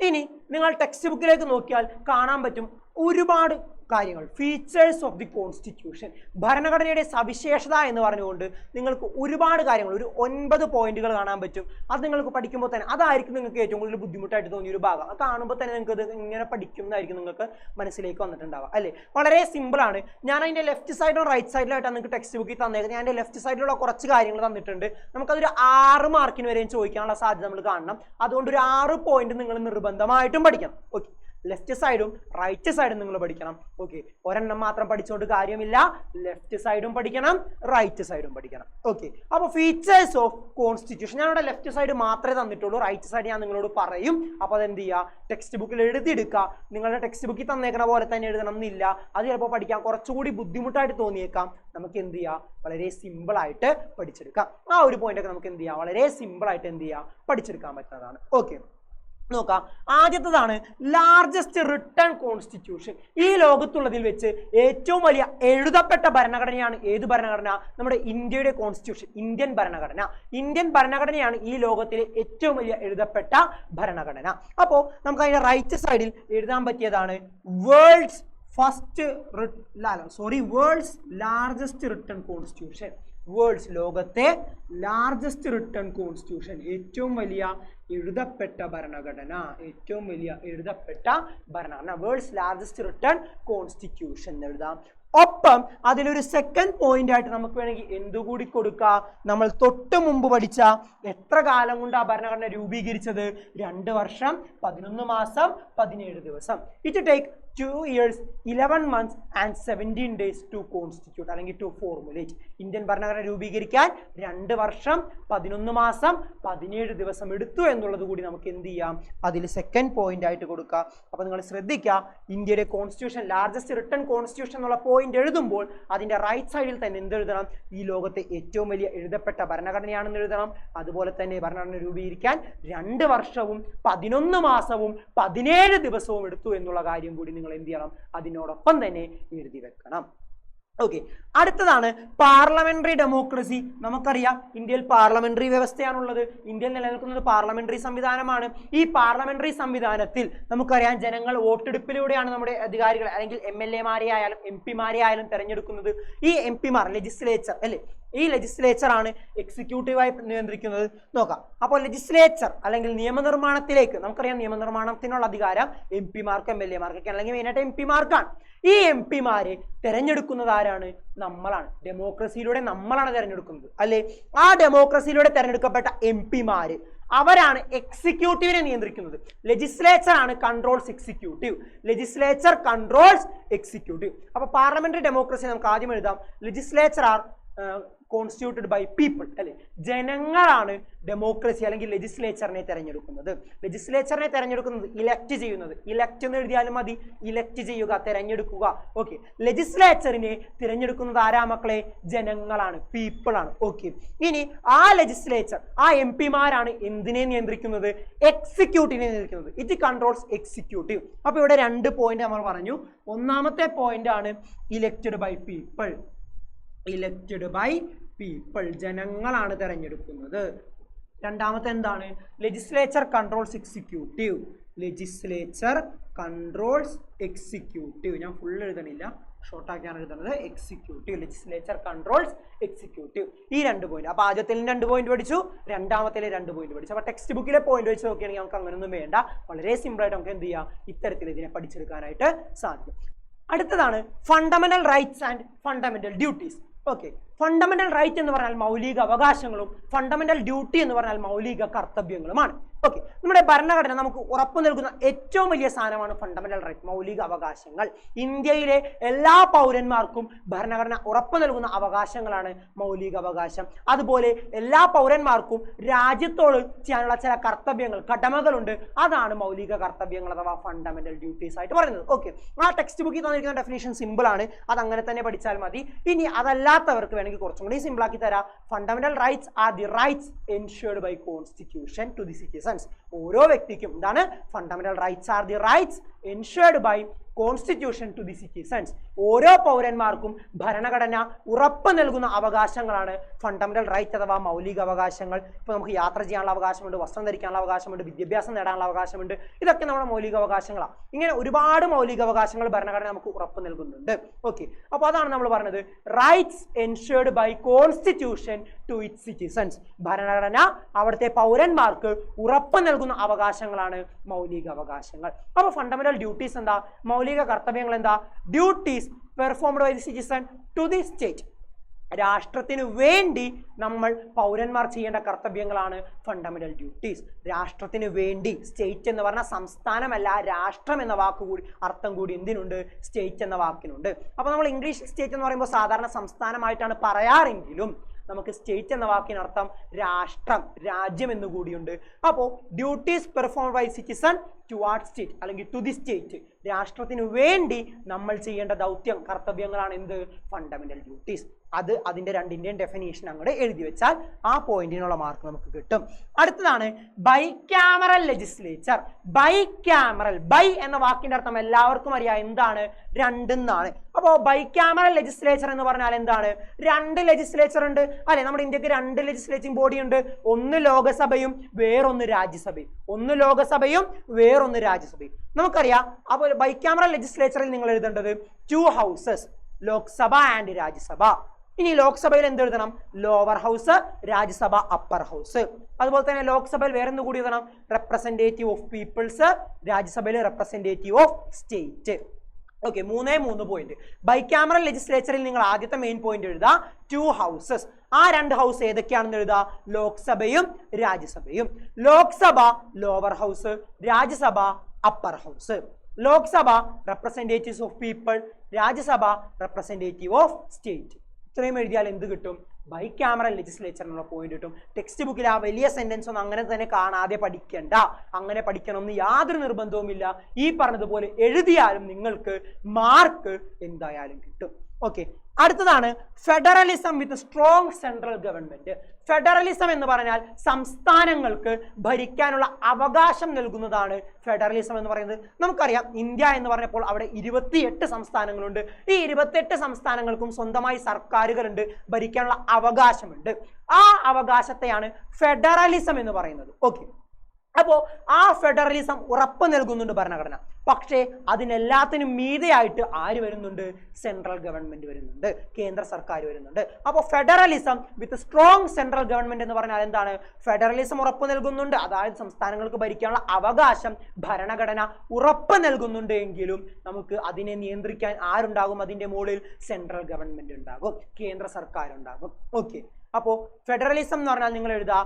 ഇനി നിങ്ങൾ ടെക്സ്റ്റ് ബുക്കിലേക്ക് നോക്കിയാൽ കാണാൻ പറ്റും ഒരുപാട് കാര്യങ്ങൾ. ഫീച്ചേഴ്സ് ഓഫ് ദി കോൺസ്റ്റിറ്റ്യൂഷൻ, ഭരണഘടനയുടെ സവിശേഷത എന്ന് പറഞ്ഞുകൊണ്ട് നിങ്ങൾക്ക് ഒരുപാട് കാര്യങ്ങൾ, ഒരു 9 പോയിന്റുകൾ കാണാൻ പറ്റും. അത് നിങ്ങൾക്ക് പഠിക്കുമ്പോൾ തന്നെ അതായിരിക്കും നിങ്ങൾക്ക് ഏറ്റവും കൂടുതൽ ബുദ്ധിമുട്ടായിട്ട് തോന്നിയ ഒരു ഭാഗം. അത് കാണുമ്പോൾ തന്നെ നിങ്ങൾക്ക് ഇത് ഇങ്ങനെ പഠിക്കുന്നതായിരിക്കും നിങ്ങൾക്ക് മനസ്സിലേക്ക് വന്നിട്ടുണ്ടാവുക അല്ലേ. വളരെ സിമ്പിൾ ആണ്. ഞാൻ അതിൻ്റെ ലെഫ്റ്റ് സൈഡിലും റൈറ്റ് സൈഡിലായിട്ടാണ് നിങ്ങൾക്ക് ടെക്സ്റ്റ് ബുക്കിൽ തന്നേക്കുന്നത്. ഞാൻ എൻ്റെ ലെഫ്റ്റ് സൈഡിലുള്ള കുറച്ച് കാര്യങ്ങൾ തന്നിട്ടുണ്ട്. നമുക്കതൊരു 6 മാർക്കിന് വരെയും ചോദിക്കാനുള്ള സാധ്യത നമ്മൾ കാണണം. അതുകൊണ്ട് ഒരു 6 പോയിന്റ് നിങ്ങൾ നിർബന്ധമായിട്ടും പഠിക്കണം. ഓക്കെ, ലെഫ്റ്റ് സൈഡും റൈറ്റ് സൈഡും നിങ്ങൾ പഠിക്കണം. ഓക്കെ, ഒരെണ്ണം മാത്രം പഠിച്ചുകൊണ്ട് കാര്യമില്ല, ലെഫ്റ്റ് സൈഡും പഠിക്കണം, റൈറ്റ് സൈഡും പഠിക്കണം. ഓക്കെ, അപ്പോൾ ഫീച്ചേഴ്സ് ഓഫ് കോൺസ്റ്റിറ്റ്യൂഷൻ, ഞാനിവിടെ ലെഫ്റ്റ് സൈഡ് മാത്രമേ തന്നിട്ടുള്ളൂ, റൈറ്റ് സൈഡ് ഞാൻ നിങ്ങളോട് പറയും. അപ്പോൾ അതെന്ത് ചെയ്യുക, ടെക്സ്റ്റ് ബുക്കിൽ എഴുതിയെടുക്കുക. നിങ്ങളുടെ ടെക്സ്റ്റ് ബുക്കിൽ തന്നേക്കണ പോലെ തന്നെ എഴുതണം എന്നില്ല. അത് ചിലപ്പോൾ പഠിക്കാൻ കുറച്ചുകൂടി ബുദ്ധിമുട്ടായിട്ട് തോന്നിയേക്കാം. നമുക്ക് എന്ത് ചെയ്യാം, വളരെ സിമ്പിൾ ആയിട്ട് പഠിച്ചെടുക്കാം. ആ ഒരു പോയിന്റ് ഒക്കെ നമുക്ക് എന്ത് ചെയ്യാം, വളരെ സിമ്പിൾ ആയിട്ട് എന്ത് ചെയ്യാം, പഠിച്ചെടുക്കാൻ പറ്റുന്നതാണ്. ഓക്കെ, നോക്കാം. ആദ്യത്തേതാണ് ലാർജസ്റ്റ് റിട്ടൺ കോൺസ്റ്റിറ്റ്യൂഷൻ. ഈ ലോകത്തുള്ളതിൽ വെച്ച് ഏറ്റവും വലിയ എഴുതപ്പെട്ട ഭരണഘടനയാണ് ഏത് ഭരണഘടന? നമ്മുടെ ഇന്ത്യയുടെ കോൺസ്റ്റിറ്റ്യൂഷൻ, ഇന്ത്യൻ ഭരണഘടന. ഇന്ത്യൻ ഭരണഘടനയാണ് ഈ ലോകത്തിലെ ഏറ്റവും വലിയ എഴുതപ്പെട്ട ഭരണഘടന. അപ്പോൾ നമുക്ക് അതിന്റെ റൈറ്റ് സൈഡിൽ എഴുതാൻ പറ്റിയതാണ് world's largest written constitution. World's, ലോകത്തെ ലാർജസ്റ്റ് റിട്ടൺ കോൺസ്റ്റിറ്റ്യൂഷൻ, ഏറ്റവും വലിയ എഴുതപ്പെട്ട ഭരണഘടന, ഏറ്റവും വലിയ എഴുതപ്പെട്ട ഭരണഘടന, വേൾഡ്സ് ലാർജസ്റ്റ് റിട്ടൺ കോൺസ്റ്റിറ്റ്യൂഷൻ എന്ന് എഴുതാം. ഒപ്പം അതിലൊരു സെക്കൻഡ് പോയിന്റ് ആയിട്ട് നമുക്ക് വേണമെങ്കിൽ എന്തുകൂടി കൊടുക്കാം, നമ്മൾ തൊട്ട് മുമ്പ് പഠിച്ച എത്ര കാലം കൊണ്ട് ആ ഭരണഘടന രൂപീകരിച്ചത്? 2 വർഷം 11 മാസം 17 ദിവസം. It take 2 years 11 months and 17 days to constitute അല്ലെങ്കിൽ to formulate. ഇന്ത്യൻ ഭരണഘടന രൂപീകരിക്കാൻ 2 വർഷം 11 മാസം 17 ദിവസം എടുത്തു എന്നുള്ളത് കൂടി നമുക്ക് എന്ത് ചെയ്യാം, അതിൽ സെക്കൻഡ് പോയിന്റ് ആയിട്ട് കൊടുക്കാം. അപ്പോൾ നിങ്ങൾ ശ്രദ്ധിക്കുക, ഇന്ത്യയുടെ കോൺസ്റ്റിറ്റ്യൂഷൻ ലാർജസ്റ്റ് റിട്ടൺ കോൺസ്റ്റിറ്റ്യൂഷൻ എന്നുള്ള പോയിന്റ് എഴുതുമ്പോൾ അതിന്റെ റൈറ്റ് സൈഡിൽ തന്നെ എന്തെഴുതണം, ഈ ലോകത്തെ ഏറ്റവും വലിയ എഴുതപ്പെട്ട ഭരണഘടനയാണെന്ന് എഴുതണം. അതുപോലെ തന്നെ ഭരണഘടന രൂപീകരിക്കാൻ 2 വർഷവും 11 മാസവും 17 ദിവസവും എടുത്തു എന്നുള്ള കാര്യം കൂടി നിങ്ങൾ എന്ത് ചെയ്യണം, അതിനോടൊപ്പം തന്നെ എഴുതി വെക്കണം. ഓക്കെ, അടുത്തതാണ് പാർലമെന്ററി ഡെമോക്രസി. നമുക്കറിയാം ഇന്ത്യയിൽ പാർലമെന്ററി വ്യവസ്ഥയാണുള്ളത്. ഇന്ത്യയിൽ നിലനിൽക്കുന്നത് പാർലമെന്ററി സംവിധാനമാണ്. ഈ പാർലമെന്ററി സംവിധാനത്തിൽ നമുക്കറിയാം ജനങ്ങൾ വോട്ടെടുപ്പിലൂടെയാണ് നമ്മുടെ അധികാരികൾ അല്ലെങ്കിൽ MLA മാരെ ആയാലും MP മാരെ ആയാലും തെരഞ്ഞെടുക്കുന്നത്. ഈ MP മാർ ലെജിസ്ലേച്ചർ അല്ലേ, ഈ ലെജിസ്ലേച്ചർ ആണ് എക്സിക്യൂട്ടീവായി നിയന്ത്രിക്കുന്നത്. നോക്കാം, അപ്പോൾ ലെജിസ്ലേച്ചർ അല്ലെങ്കിൽ നിയമനിർമ്മാണത്തിലേക്ക് നമുക്കറിയാം നിയമനിർമ്മാണത്തിനുള്ള അധികാരം MP മാർക്കും MLA മാർക്കൊക്കെ അല്ലെങ്കിൽ മെയിനായിട്ട് MP മാർക്കാണ്. ഈ MP മാരെ തെരഞ്ഞെടുക്കുന്നത് ആരാണ്? നമ്മളാണ്. ഡെമോക്രസിയിലൂടെ നമ്മളാണ് തെരഞ്ഞെടുക്കുന്നത് അല്ലേ. ആ ഡെമോക്രസിയിലൂടെ തെരഞ്ഞെടുക്കപ്പെട്ട MP മാര് അവരാണ് എക്സിക്യൂട്ടീവിനെ നിയന്ത്രിക്കുന്നത്. ലെജിസ്ലേച്ചർ ആണ് controls executive. Legislature controls executive. അപ്പൊ പാർലമെന്ററി ഡെമോക്രസി നമുക്ക് ആദ്യം എഴുതാം, legislature are constituted by people അല്ലെ. ജനങ്ങളാണ് ഡെമോക്രസി അല്ലെങ്കിൽ ലെജിസ്ലേച്ചറിനെ തെരഞ്ഞെടുക്കുന്നത്. ലെജിസ്ലേച്ചറിനെ തെരഞ്ഞെടുക്കുന്നത് ഇലക്ട് ചെയ്യുന്നത്, ഇലക്ട് എന്ന് എഴുതിയാലും മതി, ഇലക്ട് ചെയ്യുക, തെരഞ്ഞെടുക്കുക. ഓക്കെ, ലെജിസ്ലേച്ചറിനെ തിരഞ്ഞെടുക്കുന്നത് ആരാ മക്കളെ? ജനങ്ങളാണ്, പീപ്പിൾ ആണ്. ഓക്കെ, ഇനി ആ ലെജിസ്ലേച്ചർ, ആ MP മാരാണ് എന്തിനെ നിയന്ത്രിക്കുന്നത്? എക്സിക്യൂട്ടീവിനെ നിയന്ത്രിക്കുന്നത്. It controls executive. അപ്പൊ ഇവിടെ 2 പോയിന്റ് നമ്മൾ പറഞ്ഞു. ഒന്നാമത്തെ പോയിന്റ് ആണ് elected by people. Elected by people, ജനങ്ങളാണ് തെരഞ്ഞെടുക്കുന്നത്. രണ്ടാമത്തെ എന്താണ്? Legislature controls executive. Legislature controls executive. ഞാൻ ഫുൾ എഴുതണില്ല, ഷോർട്ടാക്കിയാണ് എഴുതുന്നത്. Executive, legislature controls executive. ഈ 2 പോയിന്റ്. അപ്പൊ ആദ്യത്തിൽ 2 പോയിന്റ് പഠിച്ചു, രണ്ടാമത്തിലെ 2 പോയിന്റ് പഠിച്ചു. അപ്പൊ ടെക്സ്റ്റ് ബുക്കിലെ പോയിന്റ് വെച്ച് നോക്കുകയാണെങ്കിൽ നമുക്ക് അങ്ങനെയൊന്നും വേണ്ട. വളരെ സിമ്പിൾ ആയിട്ട് നമുക്ക് എന്ത് ചെയ്യാം, ഇത്തരത്തിൽ ഇതിനെ പഠിച്ചെടുക്കാനായിട്ട് സാധിക്കും. അടുത്തതാണ് fundamental rights and fundamental duties. Okay, fundamental right എന്ന് പറഞ്ഞാൽ മൗലിക അവകാശങ്ങളും ഫണ്ടമെന്റൽ ഡ്യൂട്ടി എന്ന് പറഞ്ഞാൽ മൗലിക കർത്തവ്യങ്ങളുമാണ്. ഓക്കെ, നമ്മുടെ ഭരണഘടന നമുക്ക് ഉറപ്പു നൽകുന്ന ഏറ്റവും വലിയ സാധനമാണ് ഫണ്ടമെന്റൽ റൈറ്റ്, മൗലിക അവകാശങ്ങൾ. ഇന്ത്യയിലെ എല്ലാ പൗരന്മാർക്കും ഭരണഘടന ഉറപ്പു നൽകുന്ന അവകാശങ്ങളാണ് മൗലിക അവകാശം. അതുപോലെ എല്ലാ പൗരന്മാർക്കും രാജ്യത്തോട് ചെയ്യാനുള്ള ചില കർത്തവ്യങ്ങൾ, കടമകളുണ്ട്. അതാണ് മൗലിക കർത്തവ്യങ്ങൾ അഥവാ ഫണ്ടമെന്റൽ ഡ്യൂട്ടീസ് ആയിട്ട് പറയുന്നത്. ഓക്കെ, ആ ടെക്സ്റ്റ് ബുക്കിൽ തന്നിരിക്കുന്ന ഡെഫിനേഷൻ സിമ്പിൾ ആണ്, അത് അങ്ങനെ തന്നെ പഠിച്ചാൽ മതി. ഇനി അതല്ലാത്തവർക്ക് വേണമെങ്കിൽ കുറച്ചും കൂടി സിമ്പിൾ ആക്കി തരാം. Fundamental rights are the rights ensured by constitution to the citizen. ഓരോ വ്യക്തിക്കും എന്താണ് fundamental rights are the rights ensured by constitution to the citizens. ഓരോ പൗരന്മാർക്കും ഭരണഘടന ഉറപ്പ് നൽകുന്ന അവകാശങ്ങളാണ് ഫണ്ടമെന്റൽ റൈറ്റ് അഥവാ മൗലിക അവകാശങ്ങൾ. ഇപ്പോൾ നമുക്ക് യാത്ര ചെയ്യാനുള്ള അവകാശമുണ്ട്, വസ്ത്രം ധരിക്കാനുള്ള അവകാശമുണ്ട്, വിദ്യാഭ്യാസം നേടാനുള്ള അവകാശമുണ്ട്. ഇതൊക്കെ നമ്മുടെ മൗലിക അവകാശങ്ങളാണ്. ഇങ്ങനെ ഒരുപാട് മൗലിക അവകാശങ്ങൾ ഭരണഘടന നമുക്ക് ഉറപ്പ് നൽകുന്നുണ്ട്. ഓക്കെ, അപ്പോൾ അതാണ് നമ്മൾ പറഞ്ഞത് rights ensured by constitution to its citizens. ഭരണഘടന അവിടുത്തെ പൗരന്മാർക്ക് ഉറപ്പ് നൽകുന്ന അവകാശങ്ങളാണ് മൗലിക അവകാശങ്ങൾ. അപ്പോൾ ഫണ്ടമെന്റൽ ഡ്യൂട്ടീസ് എന്താ? മൗലിക കർത്തവ്യങ്ങൾ എന്താ? Duties performed by the citizen to the state. രാഷ്ട്രത്തിന് വേണ്ടി നമ്മൾ പൗരന്മാർ ചെയ്യേണ്ട കർത്തവ്യങ്ങളാണ് ഫണ്ടമെന്റൽ ഡ്യൂട്ടീസ്. രാഷ്ട്രത്തിന് വേണ്ടി. സ്റ്റേറ്റ് എന്ന് പറഞ്ഞാൽ സംസ്ഥാനമല്ല, രാഷ്ട്രം എന്ന വാക്ക് കൂടി അർത്ഥം കൂടി എന്തിനുണ്ട്? സ്റ്റേറ്റ് എന്ന വാക്കിനുണ്ട്. അപ്പോൾ നമ്മൾ ഇംഗ്ലീഷ് സ്റ്റേറ്റ് എന്ന് പറയുമ്പോൾ സാധാരണ സംസ്ഥാനമായിട്ടാണ് പറയാറെങ്കിലും നമുക്ക് സ്റ്റേറ്റ് എന്ന വാക്കിനർത്ഥം രാഷ്ട്രം, രാജ്യം എന്ന് കൂടിയുണ്ട്. അപ്പോൾ duties performed by citizen toward state അല്ലെങ്കിൽ ടു ദി സ്റ്റേറ്റ്. രാഷ്ട്രത്തിന് വേണ്ടി നമ്മൾ ചെയ്യേണ്ട ദൗത്യം, കർത്തവ്യങ്ങളാണ് എന്ത്? Fundamental duties. അത് അതിന്റെ രണ്ടിന്റെയും ഡെഫിനേഷൻ അങ്ങോട്ട് എഴുതി വെച്ചാൽ ആ പോയിന്റിനുള്ള മാർക്ക് നമുക്ക് കിട്ടും. അടുത്തതാണ് ബൈക്യാമറൽ ലെജിസ്ലേച്ചർ. ബൈക്യാമറൽ, ബൈ എന്ന വാക്കിന്റെ അർത്ഥം എല്ലാവർക്കും അറിയാം എന്താണ്? രണ്ടെന്നാണ്. അപ്പോൾ ബൈക്യാമറൽ ലെജിസ്ലേച്ചർ എന്ന് പറഞ്ഞാൽ എന്താണ്? രണ്ട് ലെജിസ്ലേച്ചർ ഉണ്ട് അല്ലെ? നമ്മുടെ ഇന്ത്യക്ക് രണ്ട് ലെജിസ്ലേറ്റിംഗ് ബോഡി ഉണ്ട്. ഒന്ന് ലോകസഭയും വേറൊന്ന് രാജ്യസഭയും. ഒന്ന് ലോകസഭയും വേറൊന്ന് രാജ്യസഭയും. നമുക്കറിയാം. അപ്പോൾ ബൈക്യാമറൽ ലെജിസ്ലേച്ചറിൽ നിങ്ങൾ എഴുതേണ്ടത് 2 ഹൗസസ്, ലോക്സഭ ആൻഡ് രാജ്യസഭ. ഇനി ലോക്സഭയിൽ എന്ത് എഴുതണം? Lower house, Rajya Sabha upper house. അതുപോലെ തന്നെ ലോക്സഭയിൽ വേറെ എന്ത് കൂടി എഴുതണം? റെപ്രസെന്റേറ്റീവ് ഓഫ് പീപ്പിൾസ്, രാജ്യസഭയിൽ representative of state. Okay, 3 point. Bicameral ലെജിസ്ലേച്ചറിൽ നിങ്ങൾ ആദ്യത്തെ മെയിൻ പോയിന്റ് എഴുതുക 2 ഹൗസസ്. ആ 2 ഹൗസ് ഏതൊക്കെയാണെന്ന് എഴുതുക? ലോക്സഭയും രാജ്യസഭയും. Lok Sabha lower house, Rajya Sabha upper house. Lok Sabha representatives of people, Rajya Sabha representative of state. ഇത്രയും എഴുതിയാൽ എന്ത് കിട്ടും? ബൈക്യാമറൽ ലെജിസ്ലേച്ചർ എന്നുള്ള പോയിന്റ് കിട്ടും. ടെക്സ്റ്റ് ബുക്കിൽ ആ വലിയ സെന്റൻസ് ഒന്നും അങ്ങനെ തന്നെ കാണാതെ പഠിക്കണ്ട. അങ്ങനെ പഠിക്കണമെന്ന് യാതൊരു നിർബന്ധവുമില്ല. ഈ പറഞ്ഞതുപോലെ എഴുതിയാലും നിങ്ങൾക്ക് മാർക്ക് എന്തായാലും കിട്ടും. ഓക്കെ, അടുത്തതാണ് ഫെഡറലിസം വിത്ത് സ്ട്രോങ് സെൻട്രൽ ഗവൺമെന്റ്. ഫെഡറലിസം എന്ന് പറഞ്ഞാൽ സംസ്ഥാനങ്ങൾക്ക് ഭരിക്കാനുള്ള അവകാശം നൽകുന്നതാണ് ഫെഡറലിസം എന്ന് പറയുന്നത്. നമുക്കറിയാം ഇന്ത്യ എന്ന് പറഞ്ഞപ്പോൾ അവിടെ 28 സംസ്ഥാനങ്ങളുണ്ട്. ഈ 28 സംസ്ഥാനങ്ങൾക്കും സ്വന്തമായി സർക്കാരുകളുണ്ട്, ഭരിക്കാനുള്ള അവകാശമുണ്ട്. ആ അവകാശത്തെയാണ് ഫെഡറലിസം എന്ന് പറയുന്നത്. ഓക്കെ, അപ്പോൾ ആ ഫെഡറലിസം ഉറപ്പ് നൽകുന്നുണ്ട് ഭരണഘടന. പക്ഷേ അതിനെല്ലാത്തിനും മീതെയായിട്ട് ആര് വരുന്നുണ്ട്? സെൻട്രൽ ഗവൺമെന്റ് വരുന്നുണ്ട്, കേന്ദ്ര സർക്കാർ വരുന്നുണ്ട്. അപ്പോൾ ഫെഡറലിസം വിത്ത് സ്ട്രോങ് സെൻട്രൽ ഗവൺമെന്റ് എന്ന് പറഞ്ഞാൽ എന്താണ്? ഫെഡറലിസം ഉറപ്പ് നൽകുന്നുണ്ട്, അതായത് സംസ്ഥാനങ്ങൾക്ക് ഭരിക്കാനുള്ള അവകാശം ഭരണഘടന ഉറപ്പ് നൽകുന്നുണ്ട്. എങ്കിലും നമുക്ക് അതിനെ നിയന്ത്രിക്കാൻ ആരുണ്ടാകും? അതിന്റെ മുകളിൽ സെൻട്രൽ ഗവൺമെന്റ് ഉണ്ടാകും, കേന്ദ്ര സർക്കാർ ഉണ്ടാകും. ഓക്കെ, അപ്പോൾ ഫെഡറലിസം എന്ന് പറഞ്ഞാൽ നിങ്ങൾ എഴുതുക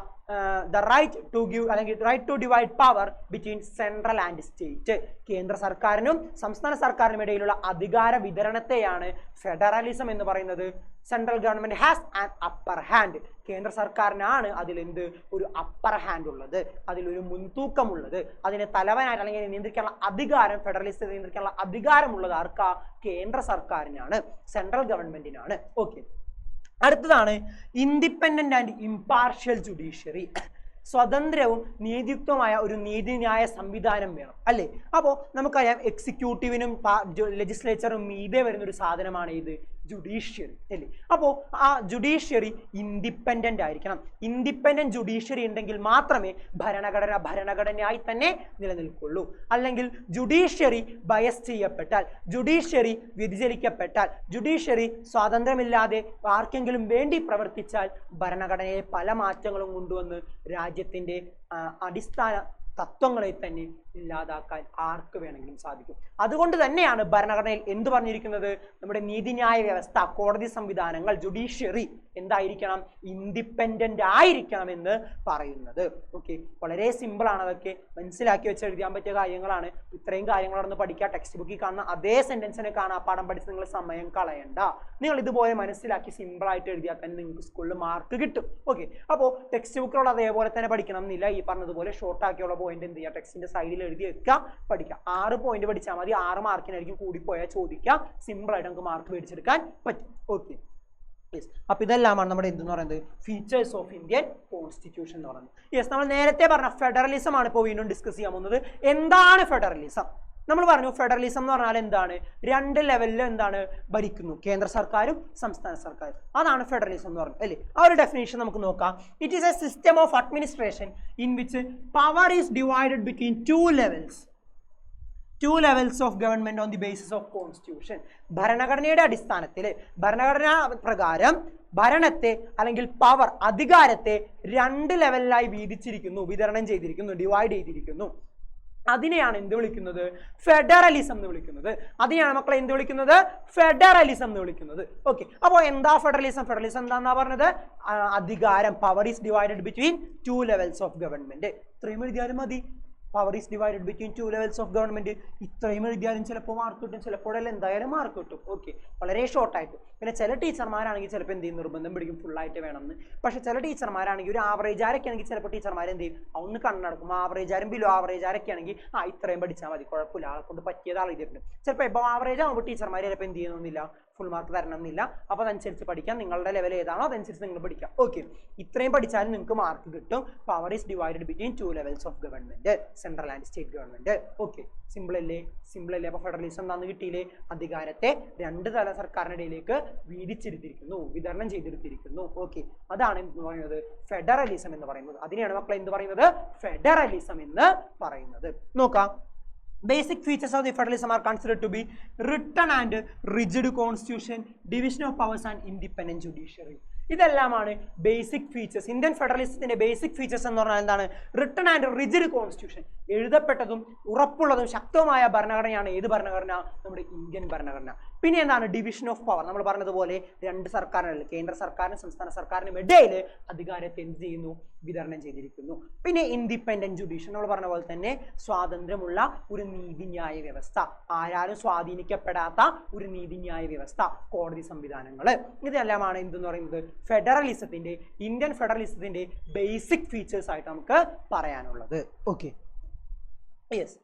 ദ റൈറ്റ് ടു ഗിവ് അല്ലെങ്കിൽ right to divide power between central and state. കേന്ദ്ര സർക്കാരിനും സംസ്ഥാന സർക്കാരിനും ഇടയിലുള്ള അധികാര വിതരണത്തെയാണ് ഫെഡറലിസം എന്ന് പറയുന്നത്. Central government has an upper hand. കേന്ദ്ര സർക്കാരിനാണ് അതിലെന്ത്? ഒരു അപ്പർ ഹാൻഡ് ഉള്ളത്, അതിലൊരു മുൻതൂക്കമുള്ളത്. അതിനെ തലവനായിട്ട് അല്ലെങ്കിൽ നിയന്ത്രിക്കാനുള്ള അധികാരം, ഫെഡറലിസ്റ്റ് നിയന്ത്രിക്കാനുള്ള അധികാരമുള്ളത് ആർക്കാ? കേന്ദ്ര സർക്കാരിനാണ്, സെൻട്രൽ ഗവൺമെന്റിനാണ്. ഓക്കെ, അടുത്തതാണ് ഇൻഡിപെൻഡന്റ് ആൻഡ് ഇംപാർഷ്യൽ ജുഡീഷ്യറി. സ്വതന്ത്രവും നീതിയുക്തമായ ഒരു നീതിന്യായ സംവിധാനം വേണം അല്ലേ? അപ്പോൾ നമുക്കറിയാം എക്സിക്യൂട്ടീവിനും ലെജിസ്ലേച്ചറും മീതെ വരുന്ന ഒരു സാധനമാണ് ഇത് ജുഡീഷ്യറി അല്ലേ? അപ്പോൾ ആ ജുഡീഷ്യറി ഇൻഡിപെൻഡന്റ് ആയിരിക്കണം. ഇൻഡിപെൻഡന്റ് ജുഡീഷ്യറി ഉണ്ടെങ്കിൽ മാത്രമേ ഭരണഘടനയായി തന്നെ നിലനിൽക്കുള്ളൂ. അല്ലെങ്കിൽ ജുഡീഷ്യറി ബയസ് ചെയ്യപ്പെട്ടാൽ, ജുഡീഷ്യറി വ്യതിചലിക്കപ്പെട്ടാൽ, ജുഡീഷ്യറി സ്വാതന്ത്ര്യമില്ലാതെ ആർക്കെങ്കിലും വേണ്ടി പ്രവർത്തിച്ചാൽ ഭരണഘടനയെ പല മാറ്റങ്ങളും കൊണ്ടുവന്ന് രാജ്യത്തിന്റെ അടിസ്ഥാന തത്വങ്ങളെ തന്നെ ഇല്ലാതാക്കാൻ ആർക്ക് വേണമെങ്കിലും സാധിക്കും. അതുകൊണ്ട് തന്നെയാണ് ഭരണഘടനയിൽ എന്ത് പറഞ്ഞിരിക്കുന്നത്? നമ്മുടെ നീതിന്യായ വ്യവസ്ഥ, കോടതി സംവിധാനങ്ങൾ, ജുഡീഷ്യറി എന്തായിരിക്കണം? ഇൻഡിപെൻഡന്റ് ആയിരിക്കണം എന്ന് പറയുന്നത്. ഓക്കെ, വളരെ സിമ്പിൾ ആണ്. അതൊക്കെ മനസ്സിലാക്കി വെച്ച് എഴുതാൻ പറ്റിയ കാര്യങ്ങളാണ്. ഇത്രയും കാര്യങ്ങളാണെന്ന് പഠിക്കുക. ടെക്സ്റ്റ് ബുക്കിൽ കാണുന്ന അതേ സെന്റൻസിനെ കാണാൻ പാഠം പഠിച്ച് നിങ്ങൾ സമയം കളയണ്ട. നിങ്ങൾ ഇതുപോലെ മനസ്സിലാക്കി സിമ്പിൾ ആയിട്ട് എഴുതിയാൽ തന്നെ നിങ്ങൾക്ക് സ്കൂളിൽ മാർക്ക് കിട്ടും. ഓക്കെ, അപ്പോൾ ടെക്സ്റ്റ് ബുക്കിലുള്ള അതേപോലെ തന്നെ പഠിക്കണം എന്നില്ല. ഈ പറഞ്ഞതുപോലെ ഷോർട്ട് ആക്കിയുള്ള പോയിന്റ് എന്ത് ചെയ്യുക? ടെക്സ്റ്റിന്റെ സൈഡിൽ എഴുതി വെക്കുക, പഠിക്കുക. 6 പോയിന്റ് പഠിച്ചാൽ മതി. 6 മാർക്കിനായിരിക്കും കൂടിപ്പോയാൽ ചോദിക്കുക. സിമ്പിൾ ആയിട്ട് നമുക്ക് മാർക്ക് മേടിച്ചെടുക്കാൻ പറ്റും. ഓക്കെ, അപ്പൊ ഇതെല്ലാമാണ് നമ്മുടെ എന്തെന്ന് പറയുന്നത് ഫീച്ചേഴ്സ് ഓഫ് ഇന്ത്യൻ കോൺസ്റ്റിറ്റ്യൂഷൻ എന്ന് പറയുന്നത്. യെസ്, നമ്മൾ നേരത്തെ പറഞ്ഞ ഫെഡറലിസം ആണ് ഇപ്പോൾ വീണ്ടും ഡിസ്കസ് ചെയ്യാൻ പോകുന്നത്. എന്താണ് ഫെഡറലിസം? നമ്മൾ പറഞ്ഞു ഫെഡറലിസം എന്ന് പറഞ്ഞാൽ എന്താണ്, രണ്ട് ലെവലിൽ എന്താണ് ഭരിക്കുന്നു, കേന്ദ്ര സർക്കാരും സംസ്ഥാന സർക്കാരും. അതാണ് ഫെഡറലിസം എന്ന് പറയുന്നത് അല്ലേ. ആ ഒരു ഡെഫിനേഷൻ നമുക്ക് നോക്കാം. It is A system of administration in which power is divided between two levels of government on the basis of constitution. ഭരണഘടനയുടെ അടിസ്ഥാനത്തിൽ, ഭരണഘടനാ പ്രകാരം ഭരണത്തെ അല്ലെങ്കിൽ പവർ, അധികാരത്തെ രണ്ട് ലെവലിലായി വീതിച്ചിരിക്കുന്നു, വിതരണം ചെയ്തിരിക്കുന്നു, ഡിവൈഡ് ചെയ്തിരിക്കുന്നു. അതിനെയാണ് എന്ത് വിളിക്കുന്നത്, ഫെഡറലിസം എന്ന് വിളിക്കുന്നത്. അതിനെയാണ് മക്കളെ എന്ത് വിളിക്കുന്നത്, ഫെഡറലിസം എന്ന് വിളിക്കുന്നത്. ഓക്കെ, അപ്പോൾ എന്താ ഫെഡറലിസം? ഫെഡറലിസം എന്താണെന്നാ പറഞ്ഞത്, അധികാരം, power is divided between two levels of government. ഇത്രയും എഴുതിയാലും മതി. Power is divided between two levels of government. ഇത്രയും എഴുതിയാലും ചിലപ്പോൾ മാർക്ക് കിട്ടും, ചിലപ്പോഴെല്ലാം എന്തായാലും മാർക്ക് കിട്ടും. ഓക്കെ, വളരെ ഷോർട്ടായിട്ട്. പിന്നെ ചില ടീച്ചർമാരാണെങ്കിൽ ചിലപ്പോൾ എന്ത് ചെയ്യും, നിർബന്ധം പിടിക്കും ഫുള്ളായിട്ട് വേണമെന്ന്. പക്ഷെ ചില ടീച്ചർമാരാണെങ്കിൽ ഒരു ആവറേജ് ആരൊക്കെ ആണെങ്കിൽ ചിലപ്പോൾ ടീച്ചർമാർ എന്ത് ചെയ്യും, ഒന്ന് കണ്ണടക്കും. ആവറേജ് ആരും ബിലോ ആവറേജ് ആരൊക്കെ ആണെങ്കിൽ ഇത്രയും പഠിച്ചാൽ മതി, കുഴപ്പമില്ല, ആളെ കൊണ്ട് പറ്റിയത് ആൾ ചെയ്തിട്ടുണ്ട്. ചിലപ്പോൾ ഇപ്പോൾ ആവറേജ് ആകുമ്പോൾ ടീച്ചർമാർ ചിലപ്പോൾ എന്ത് ചെയ്യുന്നില്ല, ഫുൾ മാർക്ക് തരണം എന്നില്ല. അപ്പോൾ അതനുസരിച്ച് പഠിക്കാം, നിങ്ങളുടെ ലെവൽ ഏതാണോ അതനുസരിച്ച് നിങ്ങൾ പഠിക്കാം. ഓക്കെ, ഇത്രയും പഠിച്ചാലും നിങ്ങൾക്ക് മാർക്ക് കിട്ടും. Power is divided between two levels of government, central and state government. Okay, simple അല്ലേ? അപ്പോൾ ഫെഡറലിസം എന്താണെന്ന് കിട്ടിയില്ലേ, അധികാരത്തെ രണ്ട് തല സർക്കാരിനിടയിലേക്ക് വീതിച്ചെടുത്തിരിക്കുന്നു, വിതരണം ചെയ്തെടുത്തിരിക്കുന്നു. ഓക്കെ, അതാണ് എന്ന് പറയുന്നത് ഫെഡറലിസം എന്ന് പറയുന്നത്. അതിനെയാണ് മക്കളെ എന്ത് പറയുന്നത്, ഫെഡറലിസം എന്ന് പറയുന്നത്. നോക്കാം. Basic features of the federalism are considered to be written and rigid constitution, division of powers and independent judiciary. ഇതെല്ലാമാണ് ബേസിക് ഫീച്ചേഴ്സ്. ഇന്ത്യൻ ഫെഡറലിസത്തിന്റെ ബേസിക് ഫീച്ചേഴ്സ് എന്ന് പറഞ്ഞാൽ എന്താണ്, റിട്ടൺ ആൻഡ് റിജിഡ് കോൺസ്റ്റിറ്റ്യൂഷൻ, എഴുതപ്പെട്ടതും ഉറപ്പുള്ളതും ശക്തവുമായ ഭരണഘടനയാണ്. ഏത് ഭരണഘടന? നമ്മുടെ ഇന്ത്യൻ ഭരണഘടന. പിന്നെ എന്താണ്, ഡിവിഷൻ ഓഫ് പവർ. നമ്മൾ പറഞ്ഞതുപോലെ രണ്ട് സർക്കാരിനും, കേന്ദ്ര സർക്കാരിനും സംസ്ഥാന സർക്കാരിനും ഇടയിൽ അധികാരത്തെ എന്ത് ചെയ്യുന്നു, വിതരണം ചെയ്തിരിക്കുന്നു. പിന്നെ ഇൻഡിപെൻഡന്റ് ജുഡീഷ്യൽ, നമ്മൾ പറഞ്ഞ പോലെ തന്നെ സ്വാതന്ത്ര്യമുള്ള ഒരു നീതിന്യായ വ്യവസ്ഥ, ആരാലും സ്വാധീനിക്കപ്പെടാത്ത ഒരു നീതിന്യായ വ്യവസ്ഥ, കോടതി സംവിധാനങ്ങൾ. ഇതെല്ലാമാണ് എന്തെന്ന് പറയുന്നത് ഫെഡറലിസത്തിന്റെ, ഇന്ത്യൻ ഫെഡറലിസത്തിന്റെ ബേസിക് ഫീച്ചേഴ്സ് ആയിട്ട് നമുക്ക് പറയാനുള്ളത്. Okay, yes.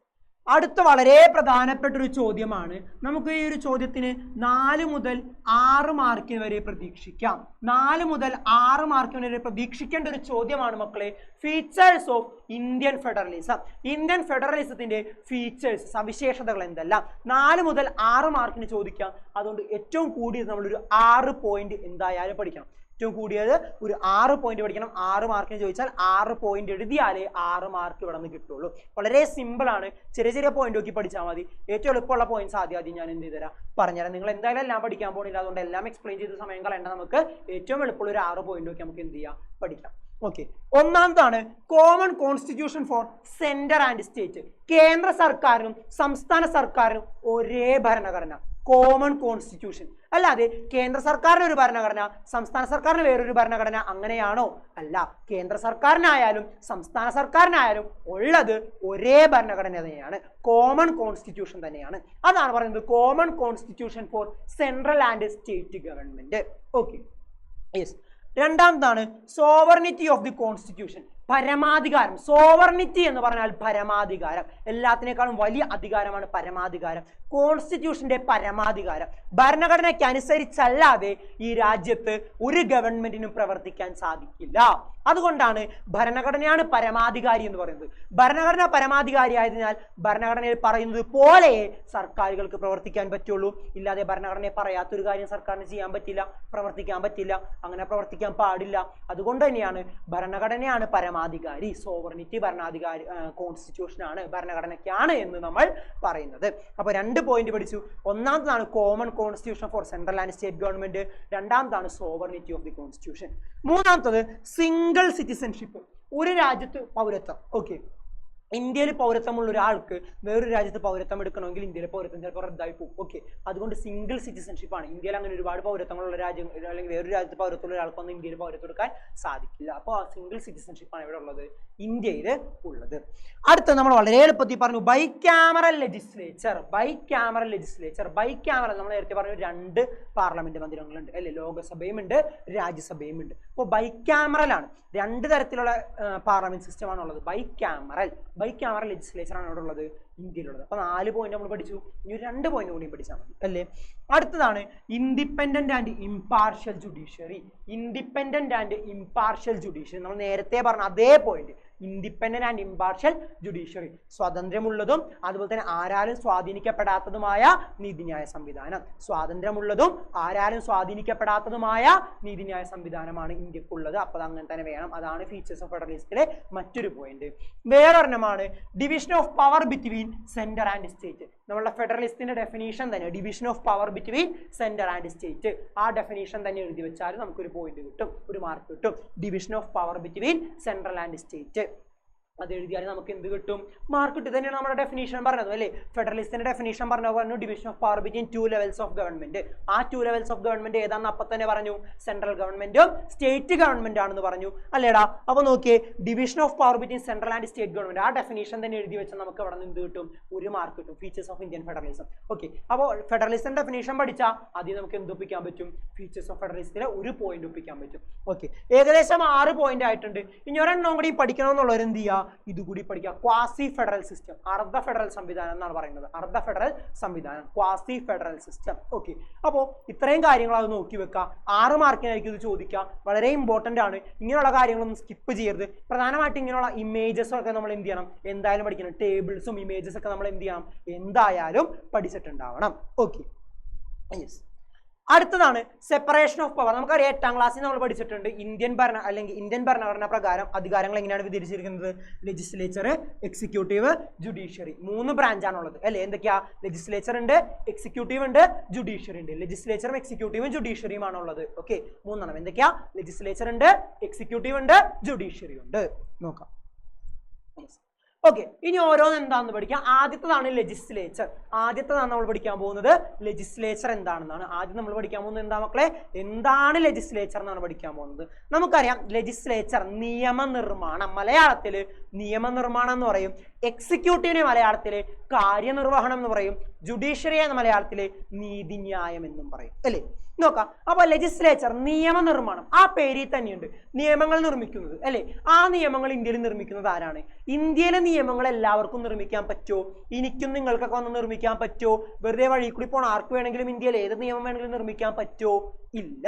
അടുത്ത വളരെ പ്രധാനപ്പെട്ട ഒരു ചോദ്യമാണ്. നമുക്ക് ഈ ഒരു ചോദ്യത്തിന് 4 മുതൽ 6 മാർക്കിന് വരെ പ്രതീക്ഷിക്കാം. 4 മുതൽ 6 മാർക്കിന് വരെ പ്രതീക്ഷിക്കേണ്ട ഒരു ചോദ്യമാണ് മക്കളെ, features of Indian federalism. Indian ഫെഡറലിസത്തിന്റെ ഫീച്ചേഴ്സ്, സവിശേഷതകൾ എന്തെല്ലാം 4 മുതൽ 6 മാർക്കിന് ചോദിക്കാം. അതുകൊണ്ട് ഏറ്റവും കൂടിയത് നമ്മളൊരു 6 പോയിന്റ് എന്തായാലും പഠിക്കണം. ഏറ്റവും കൂടിയത് ഒരു 6 പോയിന്റ് പഠിക്കണം. 6 മാർക്കിന് ചോദിച്ചാൽ 6 പോയിന്റ് എഴുതിയാലേ 6 മാർക്ക് ഇവിടെ നിന്ന് കിട്ടുള്ളൂ. വളരെ സിമ്പിൾ ആണ്. ചെറിയ ചെറിയ പോയിന്റ് നോക്കി പഠിച്ചാൽ മതി. ഏറ്റവും എളുപ്പമുള്ള പോയിന്റ്സ് ആദ്യം ഞാൻ എന്ത് ചെയ്തുതരാം, പറഞ്ഞുതരാം. നിങ്ങൾ എന്തായാലും എല്ലാം പഠിക്കാൻ പോകണില്ല, അതുകൊണ്ട് എല്ലാം എക്സ്പ്ലെയിൻ ചെയ്ത് സമയം കളയണ്ട. നമുക്ക് ഏറ്റവും എളുപ്പമുള്ള ഒരു 6 പോയിന്റ് നോക്കി നമുക്ക് എന്ത് ചെയ്യാം, പഠിക്കാം. ഓക്കെ, ഒന്നാമതാണ് common constitution for centre and state. കേന്ദ്ര സർക്കാരിനും സംസ്ഥാന സർക്കാരിനും ഒരേ ഭരണഘടന, കോമൺ കോൺസ്റ്റിറ്റ്യൂഷൻ. അല്ലാതെ കേന്ദ്ര സർക്കാരിന് ഒരു ഭരണഘടന, സംസ്ഥാന സർക്കാരിന് വേറൊരു ഭരണഘടന, അങ്ങനെയാണോ? അല്ല. കേന്ദ്ര സർക്കാരിനായാലും സംസ്ഥാന സർക്കാരിനായാലും ഉള്ളത് ഒരേ ഭരണഘടന തന്നെയാണ്, കോമൺ കോൺസ്റ്റിറ്റ്യൂഷൻ തന്നെയാണ്. അതാണ് പറയുന്നത് common constitution for central and state government. Okay, yes. രണ്ടാമതാണ് സോവർണിറ്റി ഓഫ് ദി കോൺസ്റ്റിറ്റ്യൂഷൻ, പരമാധികാരം. സോവർണിറ്റി എന്ന് പറഞ്ഞാൽ പരമാധികാരം, എല്ലാത്തിനേക്കാളും വലിയ അധികാരമാണ് പരമാധികാരം. കോൺസ്റ്റിറ്റ്യൂഷന്റെ പരമാധികാരം, ഭരണഘടനയ്ക്ക് അനുസരിച്ചല്ലാതെ ഈ രാജ്യത്ത് ഒരു ഗവൺമെന്റിനും പ്രവർത്തിക്കാൻ സാധിക്കില്ല. അതുകൊണ്ടാണ് ഭരണഘടനയാണ് പരമാധികാരി എന്ന് പറയുന്നത്. ഭരണഘടന പരമാധികാരി ആയതിനാൽ ഭരണഘടനയിൽ പറയുന്നത് പോലെ സർക്കാരുകൾക്ക് പ്രവർത്തിക്കാൻ പറ്റുള്ളൂ. ഇല്ലാതെ ഭരണഘടനയെ പറയാത്തൊരു കാര്യം സർക്കാരിന് ചെയ്യാൻ പറ്റില്ല, പ്രവർത്തിക്കാൻ പറ്റില്ല, അങ്ങനെ പ്രവർത്തിക്കാൻ പാടില്ല. അതുകൊണ്ട് തന്നെയാണ് ഭരണഘടനയാണ് പരമാധികാരി, സോവർണിറ്റി ഭരണാധികാരി, കോൺസ്റ്റിറ്റ്യൂഷൻ ആണ്, ഭരണഘടനയ്ക്കാണ് എന്ന് നമ്മൾ പറയുന്നത്. അപ്പോൾ 2 പോയിന്റ് പഠിച്ചു. ഒന്നാമതാണ് common constitution for central and state government, രണ്ടാമതാണ് സോവർണിറ്റി ഓഫ് ദി കോൺസ്റ്റിറ്റ്യൂഷൻ. മൂന്നാമത്തത് സിംഗിൾ സിറ്റിസൺഷിപ്പ്, ഒരു രാജ്യത്ത് പൗരത്വം. ഓക്കെ, ഇന്ത്യയിൽ പൗരത്വമുള്ള ഒരാൾക്ക് വേറൊരു രാജ്യത്ത് പൗരത്വം എടുക്കണമെങ്കിൽ ഇന്ത്യയിലെ പൗരത്വം ചിലപ്പോൾ റദ്ദായി പോകും. ഓക്കെ, അതുകൊണ്ട് സിംഗിൾ സിറ്റിസൺഷിപ്പ് ആണ്. ഇന്ത്യയിൽ അങ്ങനെ ഒരുപാട് പൗരത്വങ്ങളുള്ള രാജ്യം, അല്ലെങ്കിൽ വേറൊരു രാജ്യത്ത് പൗരത്വമുള്ള ഒരാൾക്കൊന്നും ഇന്ത്യയിൽ പൗരത്വം എടുക്കാൻ സാധിക്കില്ല. അപ്പോൾ ആ സിംഗിൾ സിറ്റിസൺഷിപ്പ് ആണ് ഇവിടെ ഉള്ളത്, ഇന്ത്യയിൽ ഉള്ളത്. അടുത്ത നമ്മൾ വളരെ എളുപ്പത്തിൽ പറഞ്ഞു bicameral legislature. Bicameral legislature, bicameral നമ്മൾ നേരത്തെ പറഞ്ഞു 2 പാർലമെന്റ് മന്ദിരങ്ങളുണ്ട് അല്ലേ, ലോകസഭയും ഉണ്ട് രാജ്യസഭയും ഉണ്ട്. അപ്പോൾ ബൈക്യാമറൽ ആണ്, 2 തരത്തിലുള്ള പാർലമെന്റ് സിസ്റ്റം ആണുള്ളത്. ബൈക്യാമറൽ ലെജിസ്ലേച്ചർ ആണ് ഇവിടെ ഉള്ളത്, ഇന്ത്യയിലുള്ളത്. അപ്പൊ 4 പോയിന്റ് നമ്മൾ പഠിച്ചു, ഇനി 2 പോയിന്റ് കൂടിയും പഠിച്ചാൽ മതി അല്ലേ. അടുത്തതാണ് independent and impartial judiciary. Independent and impartial judiciary നമ്മൾ നേരത്തെ പറഞ്ഞ അതേ point, independent and impartial judiciary, സ്വതന്ത്രമുള്ളതും അതുപോലെ തന്നെ ആരാലും സ്വാധീനിക്കപ്പെടാത്തതുമായ നീതിന്യായ സംവിധാനം. സ്വാതന്ത്ര്യമുള്ളതും ആരാലും സ്വാധീനിക്കപ്പെടാത്തതുമായ നീതിന്യായ സംവിധാനമാണ് ഇന്ത്യക്കുള്ളത്. അപ്പോൾ അങ്ങനെ തന്നെ വേണം. അതാണ് ഫീച്ചേഴ്സ് ഓഫ് ഫെഡറലിസത്തിലെ മറ്റൊരു പോയിന്റ്. വേറൊരെണ്ണമാണ് division of power between centre and state. നമ്മളുടെ ഫെഡറലിസ്റ്റിന്റെ ഡെഫിനീഷൻ തന്നെ division of power between centre and state. ആ ഡെഫിനീഷൻ തന്നെ എഴുതി വെച്ചാൽ നമുക്കൊരു പോയിന്റ് കിട്ടും, ഒരു മാർക്ക് കിട്ടും. Division of power between central and state അത് എഴുതിയാൽ നമുക്ക് എന്ത് കിട്ടും? മാർക്ക് കിട്ടും. തന്നെയാണ് നമ്മുടെ ഡെഫിനീഷൻ പറഞ്ഞത് അല്ലേ? ഫെഡറലിസ്റ്റിന്റെ ഡെഫിനീഷൻ പറഞ്ഞു division of power between 2 levels of government. ആ 2 ലെവൽസ് ഓഫ് ഗവൺമെന്റ് ഏതാണെന്ന് അപ്പം തന്നെ പറഞ്ഞു, സെൻട്രൽ ഗവൺമെന്റും സ്റ്റേറ്റ് ഗവൺമെന്റ് ആണെന്ന് പറഞ്ഞു അല്ലേടാ? അപ്പൊ നോക്കിയേ, division of power between central and state government, ആ ഡെഫിനീഷൻ തന്നെ എഴുതി വെച്ചാൽ നമുക്ക് അവിടെ നിന്ന് എന്ത് കിട്ടും? ഒരു മാർക്ക് കിട്ടും. Features of Indian federalism. Okay, അപ്പോൾ ഫെഡറലിസം ഡെഫിനീഷൻ പഠിച്ചാൽ അതിൽ നമുക്ക് എന്ത് ഒപ്പിക്കാൻ പറ്റും? ഫീച്ചേഴ്സ് ഓഫ് ഫെഡറലിസത്തിലെ ഒരു പോയിന്റ് ഒപ്പിക്കാൻ പറ്റും. ഓക്കെ, ഏകദേശം 6 പോയിന്റ് ആയിട്ടുണ്ട്. ഇനി ഒരെണ്ണം കൂടി പഠിക്കണമെന്നുള്ളവർ എന്ത് ചെയ്യുക? ഇതുകൂടി പഠിക്കുക. ക്വാസി ഫെഡറൽ സിസ്റ്റം, അർദ്ധ ഫെഡറൽ സംവിധാനം എന്നാണ് പറയുന്നത്. അർദ്ധ ഫെഡറൽ സംവിധാനം, ക്വാസി ഫെഡറൽ സിസ്റ്റം. ഓക്കെ, അപ്പോൾ ഇത്രയും കാര്യങ്ങൾ അത് നോക്കി വെക്കുക. 6 മാർക്കിനായിരിക്കും ഇത് ചോദിക്കുക. വളരെ ഇമ്പോർട്ടന്റ് ആണ്. ഇങ്ങനെയുള്ള കാര്യങ്ങളൊന്നും സ്കിപ്പ് ചെയ്യരുത്. പ്രധാനമായിട്ട് ഇങ്ങനെയുള്ള ഇമേജസ് ഒക്കെ നമ്മൾ എന്ത് ചെയ്യണം? എന്തായാലും പഠിക്കണം. ടേബിൾസും ഇമേജസ് ഒക്കെ നമ്മൾ എന്ത് ചെയ്യണം? എന്തായാലും പഠിച്ചിട്ടുണ്ടാവണം. Okay, yes. അടുത്തതാണ് സെപ്പറേഷൻ ഓഫ് പവർ. നമുക്കറിയാം 8ാം ക്ലാസ്സിൽ നമ്മൾ പഠിച്ചിട്ടുണ്ട് ഇന്ത്യൻ ഭരണഘടന പ്രകാരം അധികാരങ്ങൾ എങ്ങനെയാണ് വിഭജിച്ചിരിക്കുന്നത്? Legislature, executive, judiciary. 3 ബ്രാഞ്ചാണുള്ളത് അല്ലേ? എന്തൊക്കെയാ? ലെജിസ്ലേച്ചർ ഉണ്ട്, എക്സിക്യൂട്ടീവ് ഉണ്ട്, ജുഡീഷ്യറി ഉണ്ട്. ലെജിസ്ലേച്ചറും എക്സിക്യൂട്ടീവും ജുഡീഷ്യറിയും ആണുള്ളത്. ഓക്കെ, 3 എന്തൊക്കെയാ? ലെജിസ്ലേച്ചർ ഉണ്ട്, എക്സിക്യൂട്ടീവ് ഉണ്ട്, ജുഡീഷ്യറി ഉണ്ട്. നോക്കാം. ഓക്കെ, ഇനി ഓരോന്ന് എന്താണെന്ന് പഠിക്കാം. ആദ്യത്തേതാണ് ലെജിസ്ലേച്ചർ. ആദ്യത്തേതാണ് നമ്മൾ പഠിക്കാൻ പോകുന്നത് ലെജിസ്ലേച്ചർ എന്താണെന്നാണ്. ആദ്യം നമ്മൾ പഠിക്കാൻ പോകുന്നത് എന്താ മക്കളെ? എന്താണ് ലെജിസ്ലേച്ചർ എന്നാണ് പഠിക്കാൻ പോകുന്നത്. നമുക്കറിയാം ലെജിസ്ലേച്ചർ നിയമനിർമ്മാണം, മലയാളത്തിൽ നിയമനിർമ്മാണം എന്ന് പറയും. എക്സിക്യൂട്ടീവിനെ മലയാളത്തിൽ കാര്യനിർവഹണം എന്ന് പറയും. ജുഡീഷ്യറിയെ മലയാളത്തിൽ നീതിന്യായം എന്നും പറയും അല്ലേ? നോക്കാം. അപ്പൊ ലെജിസ്ലേച്ചർ നിയമനിർമ്മാണം, ആ പേരിൽ തന്നെയുണ്ട്. നിയമങ്ങൾ നിർമ്മിക്കുന്നത് അല്ലെ? ആ നിയമങ്ങൾ ഇന്ത്യയിൽ നിർമ്മിക്കുന്നത് ആരാണ്? ഇന്ത്യയിലെ നിയമങ്ങൾ എല്ലാവർക്കും നിർമ്മിക്കാൻ പറ്റുമോ? എനിക്കും നിങ്ങൾക്കൊക്കെ വന്ന് നിർമ്മിക്കാൻ പറ്റുമോ? വെറുതെ വഴി കൂടി പോണ ആർക്ക് വേണമെങ്കിലും ഇന്ത്യയിൽ ഏത് നിയമം വേണമെങ്കിലും നിർമ്മിക്കാൻ പറ്റുമോ? ഇല്ല.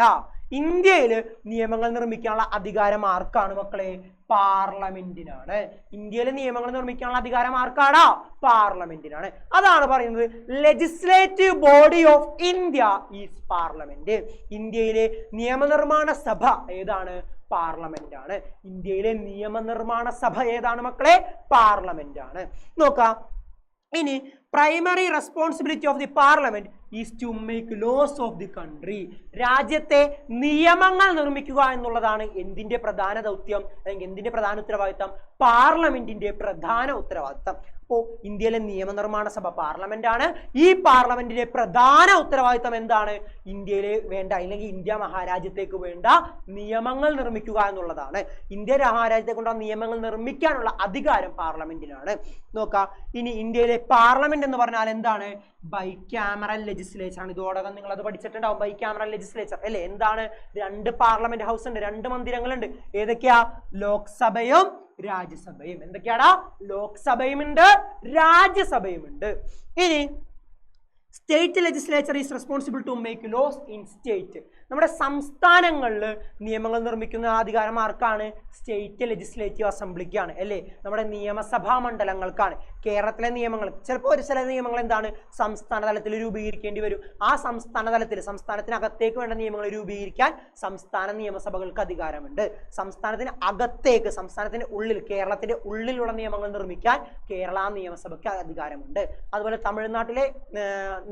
ഇന്ത്യയിൽ നിയമങ്ങൾ നിർമ്മിക്കാനുള്ള അധികാരം ആർക്കാണ് മക്കളെ? പാർലമെന്റിനാണ്. ഇന്ത്യയിൽ നിയമങ്ങൾ നിർമ്മിക്കാനുള്ള അധികാരം ആർക്കാണ്? പാർലമെന്റിനാണ്. അതാണ് പറയുന്നത് legislative body of India is parliament. ഇന്ത്യയിലെ നിയമനിർമ്മാണ സഭ ഏതാണ്? പാർലമെന്റ് ആണ്. ഇന്ത്യയിലെ നിയമനിർമ്മാണ സഭ ഏതാണ് മക്കളെ? പാർലമെന്റ് ആണ്. നോക്കാം. ഇനി primary responsibility of the parliament is to make laws of the country. രാജ്യത്തെ നിയമങ്ങൾ നിർമ്മിക്കുക എന്നുള്ളതാണ് എന്തിന്റെ പ്രധാന ദൗത്യം അല്ലെങ്കിൽ എന്തിന്റെ പ്രധാന ഉത്തരവാദിത്തം? പാർലമെന്റിന്റെ പ്രധാന ഉത്തരവാദിത്തം. അപ്പോൾ ഇന്ത്യയിലെ നിയമനിർമ്മാണ സഭ പാർലമെന്റ് ആണ്. ഈ പാർലമെന്റിന്റെ പ്രധാന ഉത്തരവാദിത്തം എന്താണ്? ഇന്ത്യയിലെ വേണ്ട അല്ലെങ്കിൽ ഇന്ത്യ മഹാരാജ്യത്തേക്ക് വേണ്ട നിയമങ്ങൾ നിർമ്മിക്കുക എന്നുള്ളതാണ്. ഇന്ത്യ മഹാരാജ്യത്തെ കൊണ്ട് നിയമങ്ങൾ നിർമ്മിക്കാനുള്ള അധികാരം പാർലമെന്റിനാണ്. നോക്കാം. ഇനി ഇന്ത്യയിലെ പാർലമെന്റ് എന്ന് പറഞ്ഞാൽ എന്താണ്? ബൈക്യാമറൽ ലെജിസ്ലേച്ചർ ആണ്. ഇതോടകം നിങ്ങൾ അത് പഠിച്ചിട്ടുണ്ടാവും. ബൈക്യാമറൽ ലെജിസ്ലേച്ചർ അല്ലെ? എന്താണ്? 2 പാർലമെന്റ് ഹൗസ് ഉണ്ട്, 2 മന്ദിരങ്ങളുണ്ട്. ഏതൊക്കെയാ? ലോക്സഭയും രാജ്യസഭയും. എന്തൊക്കെയാടാ? ലോക്സഭയും ഉണ്ട്, രാജ്യസഭയും ഉണ്ട്. ഇനി state legislature is responsible to make laws in state. നമ്മുടെ സംസ്ഥാനങ്ങളിൽ നിയമങ്ങൾ നിർമ്മിക്കുന്ന അധികാരം ആർക്കാണ്? സ്റ്റേറ്റ് ലെജിസ്ലേറ്റീവ് അസംബ്ലിക്കാണ് അല്ലേ? നമ്മുടെ നിയമസഭാ മണ്ഡലങ്ങൾക്കാണ്. കേരളത്തിലെ നിയമങ്ങൾ ചിലപ്പോൾ ചില നിയമങ്ങൾ എന്താണ്? സംസ്ഥാന തലത്തിൽ രൂപീകരിക്കേണ്ടി വരും. ആ സംസ്ഥാന തലത്തിൽ സംസ്ഥാനത്തിനകത്തേക്ക് വേണ്ട നിയമങ്ങൾ രൂപീകരിക്കാൻ സംസ്ഥാന നിയമസഭകൾക്ക് അധികാരമുണ്ട്. സംസ്ഥാനത്തിന് അകത്തേക്ക്, സംസ്ഥാനത്തിന്റെ ഉള്ളിൽ, കേരളത്തിന്റെ ഉള്ളിലുള്ള നിയമങ്ങൾ നിർമ്മിക്കാൻ കേരള നിയമസഭയ്ക്ക് അധികാരമുണ്ട്. അതുപോലെ തമിഴ്നാട്ടിലെ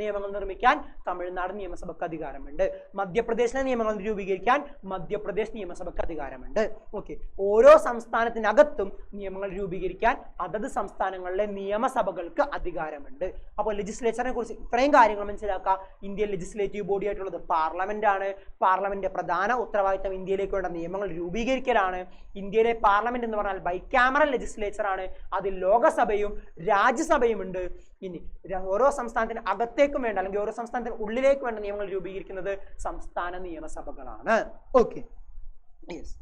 നിയമങ്ങൾ നിർമ്മിക്കാൻ തമിഴ്നാട് നിയമസഭയ്ക്ക് അധികാരമുണ്ട്. മധ്യപ്രദേശിലെ നിയമങ്ങൾ രൂപീകരിക്കാൻ മധ്യപ്രദേശ് നിയമസഭയ്ക്ക് അധികാരമുണ്ട്. ഓക്കെ, ഓരോ സംസ്ഥാനത്തിനകത്തും നിയമങ്ങൾ രൂപീകരിക്കാൻ അതത് സംസ്ഥാനങ്ങളിലെ നിയമസഭകൾക്ക് അധികാരമുണ്ട്. അപ്പോൾ ലെജിസ്ലേച്ചറിനെ കുറിച്ച് ഇത്രയും കാര്യങ്ങൾ മനസ്സിലാക്കുക. ഇന്ത്യൻ ലെജിസ്ലേറ്റീവ് ബോഡി ആയിട്ടുള്ളത് പാർലമെന്റ് ആണ്. പാർലമെന്റിന്റെ പ്രധാന ഉത്തരവാദിത്തം ഇന്ത്യയിലേക്ക് വേണ്ട നിയമങ്ങൾ രൂപീകരിക്കലാണ്. ഇന്ത്യയിലെ പാർലമെന്റ് എന്ന് പറഞ്ഞാൽ ബൈക്യാമറൽ ലെജിസ്ലേച്ചർ ആണ്. അതിൽ ലോകസഭയും രാജ്യസഭയും ഉണ്ട്. ഇനി ഓരോ സംസ്ഥാനത്തിന് അകത്തേക്കും വേണ്ട അല്ലെങ്കിൽ ഓരോ സംസ്ഥാനത്തിന് ഉള്ളിലേക്ക് വേണ്ട നിയമങ്ങൾ രൂപീകരിക്കുന്നത് സംസ്ഥാന നിയമസഭകളാണ്. Okay, yes.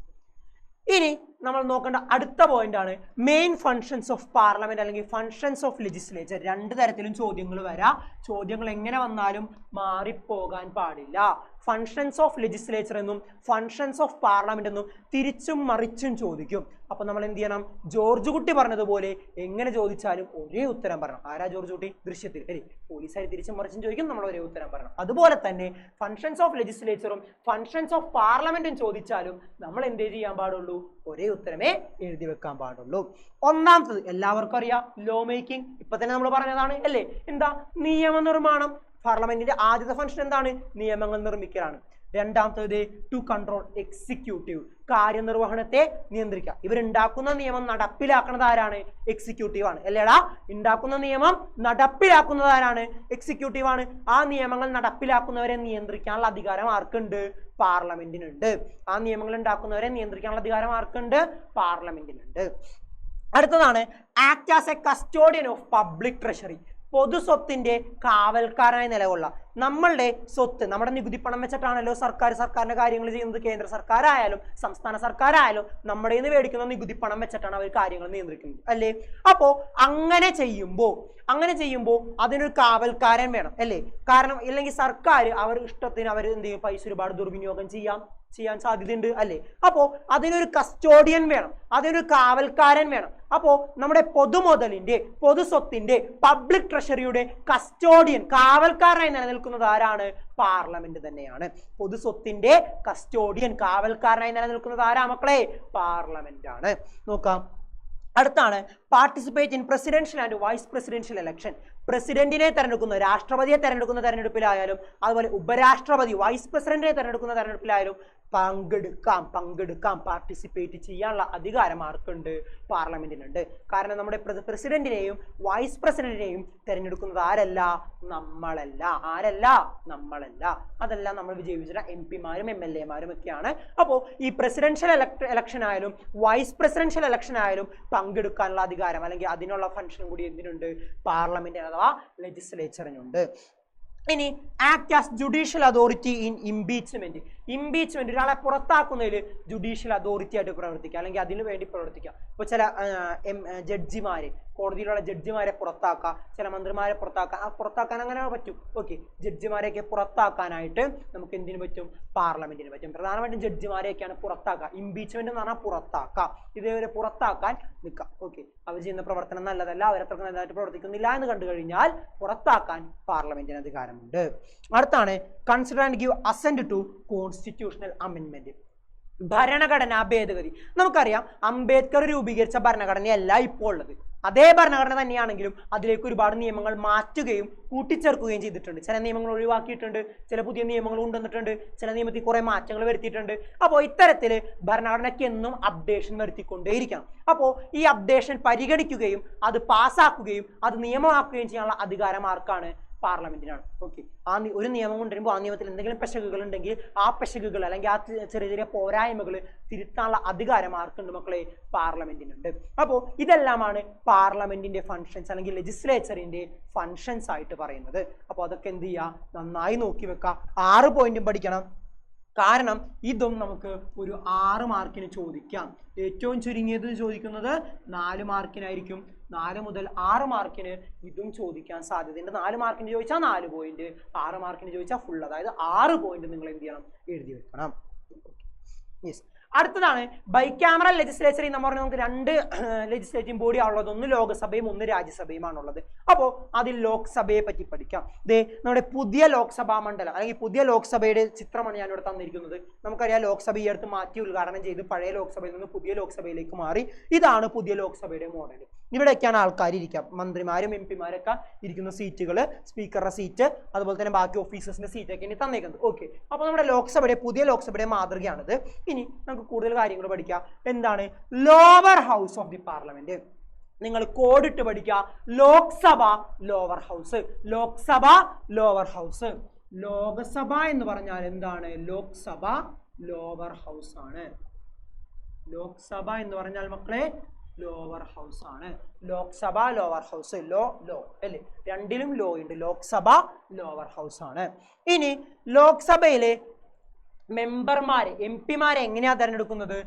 ഇനി നമ്മൾ നോക്കേണ്ട അടുത്ത പോയിന്റ് ആണ് മെയിൻ ഫങ്ഷൻസ് ഓഫ് പാർലമെന്റ് അല്ലെങ്കിൽ ഫങ്ഷൻസ് ഓഫ് ലെജിസ്ലേച്ചർ. രണ്ട് തരത്തിലും ചോദ്യങ്ങൾ വരാം. ചോദ്യങ്ങൾ എങ്ങനെ വന്നാലും മാറിപ്പോകാൻ പാടില്ല. ഫങ്ഷൻസ് ഓഫ് ലെജിസ്ലേച്ചർ എന്നും ഫങ്ഷൻസ് ഓഫ് പാർലമെന്റ് എന്നും തിരിച്ചും മറിച്ചും ചോദിക്കും. അപ്പൊ നമ്മൾ എന്ത് ചെയ്യണം? ജോർജ് കുട്ടി പറഞ്ഞതുപോലെ എങ്ങനെ ചോദിച്ചാലും ഒരേ ഉത്തരം പറയണം. ആരാ ജോർജ് കുട്ടി? ദൃശ്യത്തിൽ അല്ലേ? പോലീസുകാർ തിരിച്ചും മറിച്ചും ചോദിക്കും, നമ്മൾ ഒരേ ഉത്തരം പറയണം. അതുപോലെ തന്നെ ഫങ്ഷൻസ് ഓഫ് ലെജിസ്ലേച്ചറും ഫങ്ഷൻസ് ഓഫ് പാർലമെന്റും ചോദിച്ചാലും നമ്മൾ എന്തേ ചെയ്യാൻ പാടുള്ളൂ? ഒരേ ഉത്തരമേ എഴുതി വെക്കാൻ പാടുള്ളൂ. ഒന്നാമത്തത് എല്ലാവർക്കും അറിയാം, ലോ മേക്കിംഗ്. ഇപ്പൊ തന്നെ നമ്മൾ പറഞ്ഞതാണ് അല്ലേ? എന്താ? നിയമനിർമ്മാണം. പാർലമെന്റിന്റെ ആദ്യത്തെ ഫംഗ്ഷൻ എന്താണ്? നിയമങ്ങൾ നിർമ്മിക്കലാണ്. രണ്ടാമത്തേത് ടു കൺട്രോൾ എക്സിക്യൂട്ടീവ്, കാര്യനിർവഹണത്തെ നിയന്ത്രിക്കുക. ഇവരുണ്ടാക്കുന്ന നിയമം നടപ്പിലാക്കുന്നത് ആരാണ്? എക്സിക്യൂട്ടീവ് ആണ് അല്ലേടാ? ഉണ്ടാക്കുന്ന നിയമം നടപ്പിലാക്കുന്നത് ആരാണ്? എക്സിക്യൂട്ടീവ് ആണ്. ആ നിയമങ്ങൾ നടപ്പിലാക്കുന്നവരെ നിയന്ത്രിക്കാനുള്ള അധികാരം ആർക്കുണ്ട്? പാർലമെന്റിനുണ്ട്. ആ നിയമങ്ങൾ ഉണ്ടാക്കുന്നവരെ നിയന്ത്രിക്കാനുള്ള അധികാരം ആർക്കുണ്ട്? പാർലമെന്റിനുണ്ട്. അടുത്തതാണ് act as A custodian of public treasury, പൊതു സ്വത്തിന്റെ കാവൽക്കാരനായി നിലകൊള്ളാം. നമ്മളുടെ സ്വത്ത്, നമ്മുടെ നികുതി പണം വെച്ചിട്ടാണല്ലോ സർക്കാരിന്റെ കാര്യങ്ങൾ ചെയ്യുന്നത്. കേന്ദ്ര സർക്കാരായാലും സംസ്ഥാന സർക്കാരായാലും നമ്മുടെ നിന്ന് മേടിക്കുന്ന നികുതി പണം വെച്ചിട്ടാണ് അവർ കാര്യങ്ങൾ നിയന്ത്രിക്കുന്നത് അല്ലേ? അപ്പോ അങ്ങനെ ചെയ്യുമ്പോൾ അതിനൊരു കാവൽക്കാരൻ വേണം അല്ലേ? കാരണം ഇല്ലെങ്കിൽ സർക്കാർ അവർ ഇഷ്ടത്തിന് അവർ എന്ത് ചെയ്യും? പൈസ ഒരുപാട് ദുർവിനിയോഗം ചെയ്യാൻ സാധ്യതയുണ്ട് അല്ലേ? അപ്പോ അതിനൊരു കസ്റ്റോഡിയൻ വേണം, അതിനൊരു കാവൽക്കാരൻ വേണം. അപ്പോ നമ്മുടെ പൊതുമുതലിന്റെ, പൊതു സ്വത്തിന്റെ, പബ്ലിക് ട്രഷറിയുടെ കസ്റ്റോഡിയൻ, കാവൽക്കാരനായി നിലനിൽക്കുന്നത് ആരാണ്? പാർലമെന്റ് തന്നെയാണ്. പൊതു സ്വത്തിന്റെ കസ്റ്റോഡിയൻ, കാവൽക്കാരനായി നിലനിൽക്കുന്നത് ആരാ മക്കളെ? പാർലമെന്റ് ആണ്. നോക്കാം. അടുത്താണ് participate in presidential and vice presidential election. പ്രസിഡന്റിനെ തെരഞ്ഞെടുക്കുന്ന, രാഷ്ട്രപതിയെ തെരഞ്ഞെടുക്കുന്ന തെരഞ്ഞെടുപ്പിലായാലും അതുപോലെ ഉപരാഷ്ട്രപതി, വൈസ് പ്രസിഡന്റിനെ തെരഞ്ഞെടുക്കുന്ന തെരഞ്ഞെടുപ്പിലായാലും പങ്കെടുക്കാം, പാർട്ടിസിപ്പേറ്റ് ചെയ്യാനുള്ള അധികാരം ആർക്കുണ്ട്? പാർലമെന്റിനുണ്ട്. കാരണം നമ്മുടെ പ്രസിഡന്റിനെയും വൈസ് പ്രസിഡന്റിനെയും തെരഞ്ഞെടുക്കുന്നത് ആരല്ല? നമ്മളല്ല. അതെല്ലാം നമ്മൾ വിജയിച്ചിട്ട് MP-മാരും MLA-മാരും ഒക്കെയാണ്. അപ്പോൾ ഈ പ്രസിഡൻഷ്യൽ ഇലക്ഷൻ ആയാലും വൈസ് പ്രസിഡൻഷ്യൽ ഇലക്ഷൻ ആയാലും പങ്കെടുക്കാനുള്ള അധികാരം അല്ലെങ്കിൽ അതിനുള്ള ഫംഗ്ഷനും കൂടി എന്തിനുണ്ട്? പാർലമെന്റിന് അഥവാ ലെജിസ്ലേച്ചറിനുണ്ട്. ഇനി act as judicial authority in impeachment. ഒരാളെ പുറത്താക്കുന്നതിൽ ജുഡീഷ്യൽ അതോറിറ്റി ആയിട്ട് പ്രവർത്തിക്കുക അല്ലെങ്കിൽ അതിനു വേണ്ടി പ്രവർത്തിക്കുക. ഇപ്പൊ ചില ജഡ്ജിമാര്, കോടതിയിലുള്ള ജഡ്ജിമാരെ പുറത്താക്കുക, ചില മന്ത്രിമാരെ പുറത്താക്കാൻ അങ്ങനെ പറ്റും. ഓക്കെ, ജഡ്ജിമാരെയൊക്കെ പുറത്താക്കാനായിട്ട് നമുക്ക് എന്തിനു പറ്റും? പാർലമെന്റിന് പറ്റും. പ്രധാനമായിട്ടും ജഡ്ജിമാരെയൊക്കെയാണ് പുറത്താക്കുക. ഇംപീച്ച്മെന്റ് എന്ന് പറഞ്ഞാൽ പുറത്താക്കാം. ഇതേവരെ പുറത്താക്കാൻ നിൽക്കാം. ഓക്കെ, അവർ ചെയ്യുന്ന പ്രവർത്തനം നല്ലതല്ല, അവരത്ര നല്ലതായിട്ട് പ്രവർത്തിക്കുന്നില്ല എന്ന് കണ്ടു കഴിഞ്ഞാൽ പുറത്താക്കാൻ പാർലമെന്റിന് അധികാരമുണ്ട്. അടുത്താണ് consider and give assent to constitutional amendment, ഭരണഘടനാ ഭേദഗതി. നമുക്കറിയാം അംബേദ്കർ രൂപീകരിച്ച ഭരണഘടനയല്ല ഇപ്പോൾ ഉള്ളത്. അതേ ഭരണഘടന തന്നെയാണെങ്കിലും അതിലേക്ക് ഒരുപാട് നിയമങ്ങൾ മാറ്റുകയും കൂട്ടിച്ചേർക്കുകയും ചെയ്തിട്ടുണ്ട്. ചില നിയമങ്ങൾ ഒഴിവാക്കിയിട്ടുണ്ട്, ചില പുതിയ നിയമങ്ങൾ കൊണ്ടുവന്നിട്ടുണ്ട്, ചില നിയമത്തിൽ കുറെ മാറ്റങ്ങൾ വരുത്തിയിട്ടുണ്ട്. അപ്പോൾ ഇത്തരത്തിൽ ഭരണഘടനയ്ക്ക് എന്നും അപ്ഡേഷൻ വരുത്തിക്കൊണ്ടേയിരിക്കണം. അപ്പോൾ ഈ അപ്ഡേഷൻ പരിഗണിക്കുകയും അത് പാസ്സാക്കുകയും അത് നിയമമാക്കുകയും ചെയ്യാനുള്ള അധികാരം ആർക്കാണ്? പാർലമെന്റിനാണ്. ഓക്കെ, ഒരു നിയമം കൊണ്ടുവരുമ്പോൾ ആ നിയമത്തിൽ എന്തെങ്കിലും പെശകുകൾ ഉണ്ടെങ്കിൽ ആ പെശകുകൾ അല്ലെങ്കിൽ ആ ചെറിയ ചെറിയ പോരായ്മകൾ തിരുത്താനുള്ള അധികാരം ആർക്കുണ്ട് മക്കളെ? പാർലമെന്റിനുണ്ട്. അപ്പോൾ ഇതെല്ലാമാണ് പാർലമെന്റിന്റെ ഫങ്ഷൻസ് അല്ലെങ്കിൽ ലെജിസ്ലേച്ചറിന്റെ ഫങ്ഷൻസ് ആയിട്ട് പറയുന്നത്. അപ്പോൾ അതൊക്കെ എന്ത് ചെയ്യുക? നന്നായി നോക്കി വെക്കുക. 6 പോയിന്റും പഠിക്കണം. കാരണം ഇതും നമുക്ക് ഒരു 6 മാർക്കിന് ചോദിക്കാം. ഏറ്റവും ചുരുങ്ങിയത് ചോദിക്കുന്നത് 4 മാർക്കിനായിരിക്കും. 4 മുതൽ 6 മാർക്കിന് ഇതും ചോദിക്കാൻ സാധ്യതയുണ്ട്. 4 മാർക്കിന് ചോദിച്ചാൽ 4 പോയിന്റ്, 6 മാർക്കിന് ചോദിച്ചാൽ ഫുൾ, അതായത് 6 പോയിന്റ് നിങ്ങൾ എന്ത് ചെയ്യണം? എഴുതി വെക്കണം. യെസ്. അടുത്തതാണ് ബൈക്യാമറൽ ലെജിസ്ലേച്ചർ. എന്ന് പറഞ്ഞാൽ നമുക്ക് 2 ലെജിസ്ലേറ്റീവ് ബോഡി ആണുള്ളത്, ഒന്ന് ലോകസഭയും ഒന്ന് രാജ്യസഭയുമാണുള്ളത്. അപ്പോൾ അതിൽ ലോക്സഭയെ പറ്റി പഠിക്കാം. നമ്മുടെ പുതിയ ലോക്സഭാ മണ്ഡലം അല്ലെങ്കിൽ പുതിയ ലോക്സഭയുടെ ചിത്രമാണ് ഞാനിവിടെ തന്നിരിക്കുന്നത്. നമുക്കറിയാം ലോക്സഭ ഈ അടുത്ത് മാറ്റി ഉദ്ഘാടനം ചെയ്ത് പഴയ ലോക്സഭയിൽ നിന്ന് പുതിയ ലോക്സഭയിലേക്ക് മാറി. ഇതാണ് പുതിയ ലോക്സഭയുടെ മോഡൽ. ഇവിടെയൊക്കെയാണ് ആൾക്കാർ ഇരിക്കുക, മന്ത്രിമാരും MP-മാരൊക്കെ ഇരിക്കുന്ന സീറ്റുകൾ, സ്പീക്കറുടെ സീറ്റ്, അതുപോലെ തന്നെ ബാക്കി ഓഫീസേഴ്സിന്റെ സീറ്റൊക്കെ ഇനി തന്നേക്കുന്നത്. ഓക്കെ, അപ്പോൾ നമ്മുടെ പുതിയ ലോക്സഭയുടെ മാതൃകയാണിത്. ഇനി നമുക്ക് കൂടുതൽ കാര്യങ്ങൾ പഠിക്കാം. എന്താണ് lower house of the parliament? നിങ്ങൾ കോഡിട്ട് പഠിക്കുക. Lok Sabha lower house, Lok Sabha lower house. Lok Sabha എന്ന് പറഞ്ഞാൽ എന്താണ്? ലോക്സഭ ലോവർ ഹൗസ് ആണ്. ലോക്സഭ എന്ന് പറഞ്ഞാൽ മക്കളെ ലോവർ ഹൗസ് ആണ്. ലോക്സഭ ലോവർ ഹൗസ്, ലോ അല്ലേ? രണ്ടിലും ലോ ഉണ്ട്. ലോക്സഭ ലോവർ ഹൗസ് ആണ്. ഇനി ലോക്സഭയിലെ മെമ്പർമാരെ MP-മാരെ എങ്ങനെയാ തെരഞ്ഞെടുക്കുന്നത്?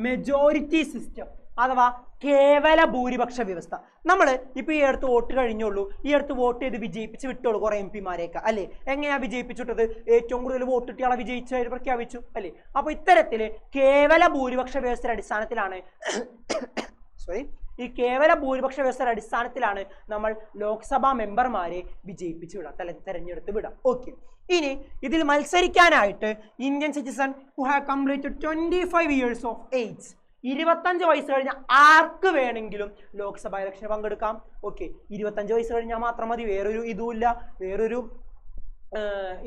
മെജോറിറ്റി സിസ്റ്റം അഥവാ കേവല ഭൂരിപക്ഷ വ്യവസ്ഥ. നമ്മൾ ഇപ്പൊ ഈ അടുത്ത് വോട്ട് കഴിഞ്ഞുള്ളൂ, ഈ അടുത്ത് വോട്ട് ചെയ്ത് വിജയിപ്പിച്ച് വിട്ടോളൂ കുറെ MP-മാരെയൊക്കെ അല്ലേ. എങ്ങനെയാ വിജയിപ്പിച്ചിട്ടത്? ഏറ്റവും കൂടുതൽ വോട്ട് കിട്ടിയാളെ വിജയിച്ചവർ പ്രഖ്യാപിച്ചു അല്ലേ. അപ്പൊ ഇത്തരത്തില് കേവല ഭൂരിപക്ഷ വ്യവസ്ഥയുടെ അടിസ്ഥാനത്തിലാണ് ഈ കേവല ഭൂരിപക്ഷ വ്യവസ്ഥയുടെ അടിസ്ഥാനത്തിലാണ് നമ്മൾ ലോക്സഭാ മെമ്പർമാരെ വിജയിപ്പിച്ച് വിടാം, തെരഞ്ഞെടുത്ത് വിടാം. ഓക്കെ, ഇനി ഇതിൽ മത്സരിക്കാനായിട്ട് Indian citizen who have completed 25 years of age, 25 വയസ്സ് കഴിഞ്ഞ ആർക്ക് വേണമെങ്കിലും ലോക്സഭ ഇലക്ഷന് പങ്കെടുക്കാം. ഓക്കെ, 25 വയസ്സ് കഴിഞ്ഞാൽ മാത്രം മതി, വേറൊരു ഇതുമില്ല, വേറൊരു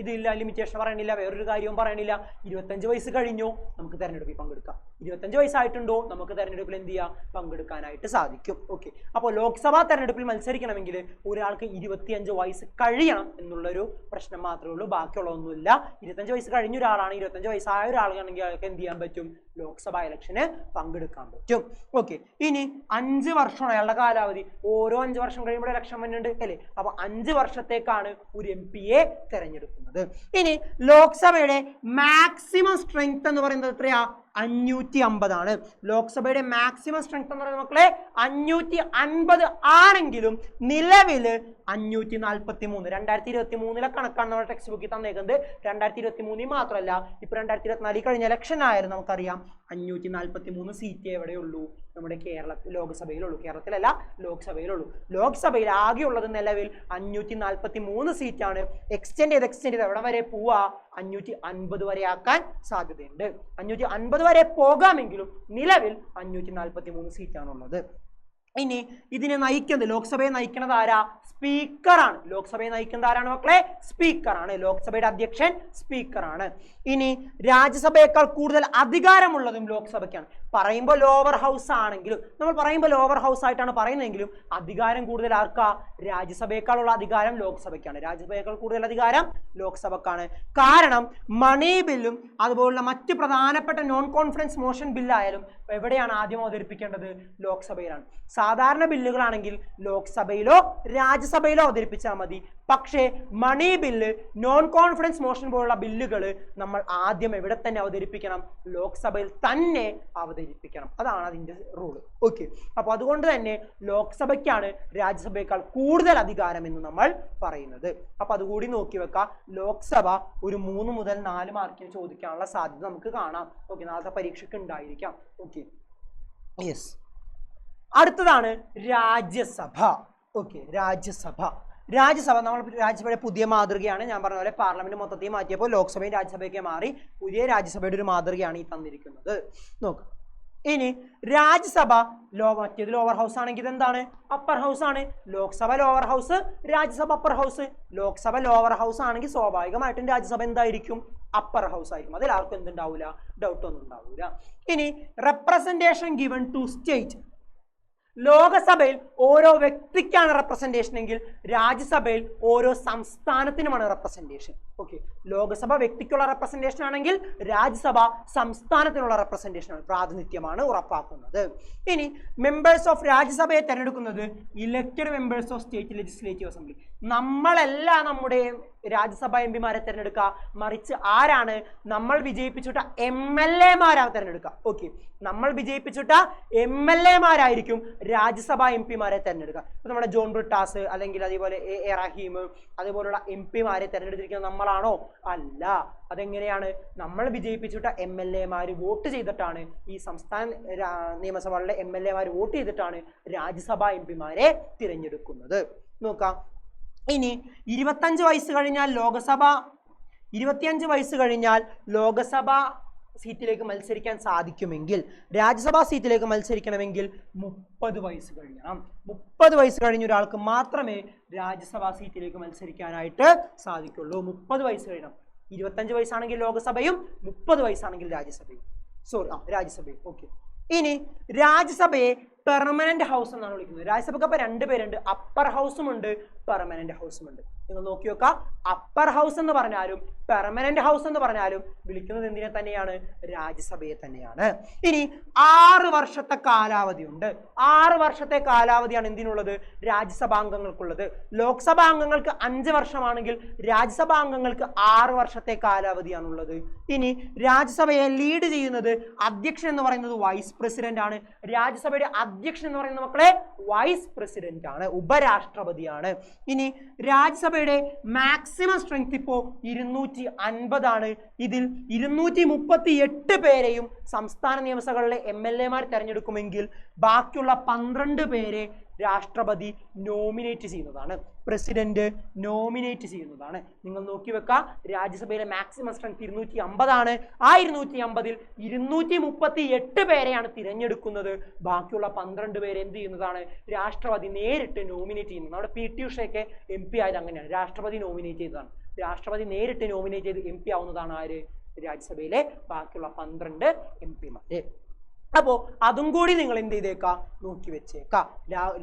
ഇതില്ല, ലിമിറ്റേഷൻ പറയണില്ല, വേറൊരു കാര്യവും പറയണില്ല. 25 വയസ്സ് കഴിഞ്ഞോ നമുക്ക് തെരഞ്ഞെടുപ്പിൽ പങ്കെടുക്കാം. 25 വയസ്സായിട്ടുണ്ടോ നമുക്ക് തെരഞ്ഞെടുപ്പിൽ എന്ത് ചെയ്യാം, പങ്കെടുക്കാനായിട്ട് സാധിക്കും. ഓക്കെ, അപ്പോൾ ലോക്സഭാ തെരഞ്ഞെടുപ്പിൽ മത്സരിക്കണമെങ്കിൽ ഒരാൾക്ക് 25 വയസ്സ് കഴിയണം എന്നുള്ളൊരു പ്രശ്നം മാത്രമേ ഉള്ളൂ, ബാക്കിയുള്ളതൊന്നുമില്ല. 25 വയസ്സ് കഴിഞ്ഞ ഒരാളാണ്, 25 വയസ്സായ ഒരാളാണെങ്കിൽ അയാൾക്ക് എന്ത് ചെയ്യാൻ പറ്റും, ലോക്സഭാ ഇലക്ഷന് പങ്കെടുക്കാൻ പറ്റും. ഓക്കെ, ഇനി 5 വർഷമാണ് അയാളുടെ കാലാവധി. ഓരോ 5 വർഷം കഴിയുമ്പോൾ ഇലക്ഷൻ വരുന്നുണ്ട് അല്ലേ. അപ്പൊ 5 വർഷത്തേക്കാണ് ഒരു MP-യെ തെരഞ്ഞെടുക്കുന്നത്. ഇനി ലോക്സഭയുടെ മാക്സിമം സ്ട്രെങ്ത് എന്ന് പറയുന്നത് എത്രയാ? 550 ആണ്. ലോക്സഭയുടെ മാക്സിമം സ്ട്രെങ്ത് എന്ന് പറയുന്നത് മക്കളെ 550 ആണെങ്കിലും നിലവിൽ 543. 2023 കണക്കാണ് നമ്മുടെ ടെക്സ്റ്റ് ബുക്കിൽ തന്നേക്കുന്നത്. 2023 മാത്രമല്ല, ഇപ്പൊ 2024 കഴിഞ്ഞ ഇലക്ഷൻ ആയാലും നമുക്കറിയാം 543 സീറ്റ് എവിടെയുള്ളൂ, നമ്മുടെ ലോക്സഭയിലുള്ളൂ. കേരളത്തിലല്ല, ലോക്സഭയിലുള്ളൂ. ലോക്സഭയിൽ ആകെയുള്ളത് നിലവിൽ 543 സീറ്റാണ്. എക്സ്റ്റെൻഡ് ചെയ്ത് എവിടെ വരെ പോവാ? 550 വരെ ആക്കാൻ സാധ്യതയുണ്ട്. 550 വരെ പോകാമെങ്കിലും നിലവിൽ 543 സീറ്റാണുള്ളത്. ഇനി ഇതിനെ നയിക്കുന്നത്, ലോക്സഭയെ നയിക്കുന്നത് ആരാ? സ്പീക്കറാണ്. ലോക്സഭയെ നയിക്കുന്നത് ആരാണ് മക്കളെ? സ്പീക്കറാണ്. ലോക്സഭയുടെ അധ്യക്ഷൻ സ്പീക്കറാണ്. ഇനി രാജ്യസഭയേക്കാൾ കൂടുതൽ അധികാരമുള്ളതും ലോക്സഭയ്ക്കാണ്. പറയുമ്പോൾ ലോവർ ഹൗസ് ആണെങ്കിലും, നമ്മൾ പറയുമ്പോൾ ലോവർ ഹൗസ് ആയിട്ടാണ് പറയുന്നതെങ്കിലും അധികാരം കൂടുതൽ ആർക്കാ? രാജ്യസഭയേക്കാളുള്ള അധികാരം ലോക്സഭയ്ക്കാണ്. രാജ്യസഭയേക്കാൾ കൂടുതൽ അധികാരം ലോക്സഭക്കാണ്. കാരണം മണി ബില്ലും അതുപോലുള്ള മറ്റ് പ്രധാനപ്പെട്ട നോൺ കോൺഫിഡൻസ് മോഷൻ ബില്ലായാലും എവിടെയാണ് ആദ്യം അവതരിപ്പിക്കേണ്ടത്? ലോക്സഭയിലാണ്. സാധാരണ ബില്ലുകളാണെങ്കിൽ ലോക്സഭയിലോ രാജ്യസഭയിലോ അവതരിപ്പിച്ചാൽ മതി. പക്ഷേ money bill, non confidence motion പോലുള്ള ബില്ലുകൾ നമ്മൾ ആദ്യം എവിടെ തന്നെ അവതരിപ്പിക്കണം? ലോക്സഭയിൽ തന്നെ അവതരിപ്പിക്കണം. അതാണ് അതിൻ്റെ റൂള്. ഓക്കെ, അപ്പൊ അതുകൊണ്ട് തന്നെ ലോക്സഭയ്ക്കാണ് രാജ്യസഭയേക്കാൾ കൂടുതൽ അധികാരം എന്ന് നമ്മൾ പറയുന്നത്. അപ്പൊ അതുകൂടി നോക്കി വെക്കാം. ലോക്സഭ ഒരു 3 മുതൽ 4 മാർക്കിന് ചോദിക്കാനുള്ള സാധ്യത നമുക്ക് കാണാം. ഓക്കെ, നാളത്തെ പരീക്ഷയ്ക്ക് ഉണ്ടായിരിക്കാം. Okay, yes. അടുത്തതാണ് രാജ്യസഭ. ഓക്കെ, രാജ്യസഭ നമ്മൾ രാജ്യസഭയുടെ പുതിയ മാതൃകയാണ്. ഞാൻ പറഞ്ഞ പോലെ പാർലമെന്റ് മൊത്തത്തിൽ മാറ്റിയപ്പോൾ ലോക്സഭയും രാജ്യസഭയൊക്കെ മാറി. പുതിയ രാജ്യസഭയുടെ ഒരു മാതൃകയാണ് ഈ തന്നിരിക്കുന്നത്. നോക്കാം. ഇനി രാജ്യസഭ മറ്റേത് ലോവർ ഹൗസ് ആണെങ്കിൽ എന്താണ്? അപ്പർ ഹൗസ് ആണ്. Lok Sabha lower house, Rajya Sabha upper house. Lok Sabha lower house ആണെങ്കിൽ സ്വാഭാവികമായിട്ടും രാജ്യസഭ എന്തായിരിക്കും? അപ്പർ ഹൗസ് ആയിരിക്കും. അതിൽ ആർക്കും എന്തുണ്ടാവില്ല, ഡൗട്ട് ഒന്നും ഉണ്ടാവില്ല. ഇനി റെപ്രസെന്റേഷൻ ഗിവൺ ടു സ്റ്റേറ്റ്. ലോകസഭയിൽ ഓരോ വ്യക്തിക്കാണ് റെപ്രസെന്റേഷൻ എങ്കിൽ രാജ്യസഭയിൽ ഓരോ സംസ്ഥാനത്തിനുമാണ് റെപ്രസെന്റേഷൻ. ഓക്കെ, ലോകസഭ വ്യക്തിക്കുള്ള റെപ്രസെന്റേഷൻ ആണെങ്കിൽ രാജ്യസഭ സംസ്ഥാനത്തിനുള്ള റെപ്രസെന്റേഷൻ ആണ്, പ്രാതിനിധ്യമാണ് ഉറപ്പാക്കുന്നത്. ഇനി മെമ്പേഴ്സ് ഓഫ് രാജ്യസഭയെ തെരഞ്ഞെടുക്കുന്നത് elected members of state legislative assembly. നമ്മളല്ല നമ്മുടെ രാജ്യസഭ MP-മാരെ തെരഞ്ഞെടുക്കുക, മറിച്ച് ആരാണ്? നമ്മൾ വിജയിപ്പിച്ചിട്ട MLA-മാരാണ് തെരഞ്ഞെടുക്കുക. ഓക്കെ, നമ്മൾ വിജയിപ്പിച്ചിട്ട MLA-മാരായിരിക്കും രാജ്യസഭ MP-മാരെ തെരഞ്ഞെടുക്കുക. ഇപ്പൊ നമ്മുടെ ജോൺ ബ്രിട്ടാസ് അല്ലെങ്കിൽ അതേപോലെ A റഹീം അതുപോലുള്ള MP-മാരെ തെരഞ്ഞെടുത്തിരിക്കുന്നത് നമ്മളാണോ? അല്ല. അതെങ്ങനെയാണ്? നമ്മൾ വിജയിപ്പിച്ചിട്ട MLA-മാര് വോട്ട് ചെയ്തിട്ടാണ്, ഈ സംസ്ഥാന നിയമസഭകളിലെ MLA-മാര് വോട്ട് ചെയ്തിട്ടാണ് രാജ്യസഭ MP-മാരെ തിരഞ്ഞെടുക്കുന്നത്. നോക്കാം. ഇനി 25 വയസ്സ് കഴിഞ്ഞാൽ 25 വയസ്സ് കഴിഞ്ഞാൽ ലോകസഭ സീറ്റിലേക്ക് മത്സരിക്കാൻ സാധിക്കുമെങ്കിൽ, രാജ്യസഭാ സീറ്റിലേക്ക് മത്സരിക്കണമെങ്കിൽ 30 വയസ്സ് കഴിയണം. 30 വയസ്സ് കഴിഞ്ഞ ഒരാൾക്ക് മാത്രമേ രാജ്യസഭാ സീറ്റിലേക്ക് മത്സരിക്കാനായിട്ട് സാധിക്കുള്ളൂ. 30 വയസ്സ് കഴിയണം. 25 വയസ്സാണെങ്കിൽ ലോകസഭയും 30 വയസ്സാണെങ്കിൽ രാജ്യസഭയും. രാജ്യസഭയും. ഓക്കെ, ഇനി രാജ്യസഭയെ പെർമനന്റ് ഹൗസ് എന്നാണ് വിളിക്കുന്നത്. രാജ്യസഭയ്ക്ക് അപ്പൊ 2 പേരുണ്ട്, അപ്പർ ഹൗസും ഉണ്ട് പെർമനന്റ് ഹൗസും ഉണ്ട്. നിങ്ങൾ നോക്കി നോക്കുക, അപ്പർ ഹൗസ് എന്ന് പറഞ്ഞാലും പെർമനന്റ് ഹൗസ് എന്ന് പറഞ്ഞാലും വിളിക്കുന്നത് എന്തിനെ തന്നെയാണ്? രാജ്യസഭയെ തന്നെയാണ്. ഇനി 6 വർഷത്തെ കാലാവധി ഉണ്ട്. 6 വർഷത്തെ കാലാവധിയാണ് എന്തിനുള്ളത്? രാജ്യസഭാംഗങ്ങൾക്കുള്ളത്. ലോക്സഭാ അംഗങ്ങൾക്ക് 5 വർഷമാണെങ്കിൽ രാജ്യസഭാ അംഗങ്ങൾക്ക് 6 വർഷത്തെ കാലാവധിയാണുള്ളത്. ഇനി രാജ്യസഭയെ ലീഡ് ചെയ്യുന്നത് അധ്യക്ഷൻ എന്ന് പറയുന്നത് വൈസ് പ്രസിഡന്റ് ആണ്. രാജ്യസഭയുടെ അധ്യക്ഷൻ എന്ന് പറയുന്ന മക്കളെ വൈസ് പ്രസിഡന്റ് ആണ്, ഉപരാഷ്ട്രപതിയാണ്. ഇനി രാജ്യസഭയുടെ മാക്സിമം സ്ട്രെങ്ത് ഇപ്പോ 250 ആണ്. ഇതിൽ 238 പേരെയും സംസ്ഥാന നിയമസഭകളിലെ MLA മാർ തെരഞ്ഞെടുക്കുമെങ്കിൽ ബാക്കിയുള്ള 12 പേരെ രാഷ്ട്രപതി നോമിനേറ്റ് ചെയ്യുന്നതാണ്, പ്രസിഡന്റ് നോമിനേറ്റ് ചെയ്യുന്നതാണ്. നിങ്ങൾ നോക്കി വെക്കുക, രാജ്യസഭയിലെ മാക്സിമം സ്ട്രെങ്ത് 250 ആണ്. ആ 250-ൽ 238 പേരെയാണ് തിരഞ്ഞെടുക്കുന്നത്. ബാക്കിയുള്ള 12 പേരെ എന്ത് ചെയ്യുന്നതാണ്? രാഷ്ട്രപതി നേരിട്ട് നോമിനേറ്റ് ചെയ്യുന്നത്. നമ്മുടെ PT ഉഷയൊക്കെ MP ആയത് അങ്ങനെയാണ്, രാഷ്ട്രപതി നോമിനേറ്റ് ചെയ്തതാണ്. രാഷ്ട്രപതി നേരിട്ട് നോമിനേറ്റ് ചെയ്ത് MP ആവുന്നതാണ് ആര്? രാജ്യസഭയിലെ ബാക്കിയുള്ള 12 MP മാര്. അപ്പോൾ അതും കൂടി നിങ്ങൾ എന്ത് ചെയ്തേക്കാം? നോക്കി വെച്ചേക്കാം.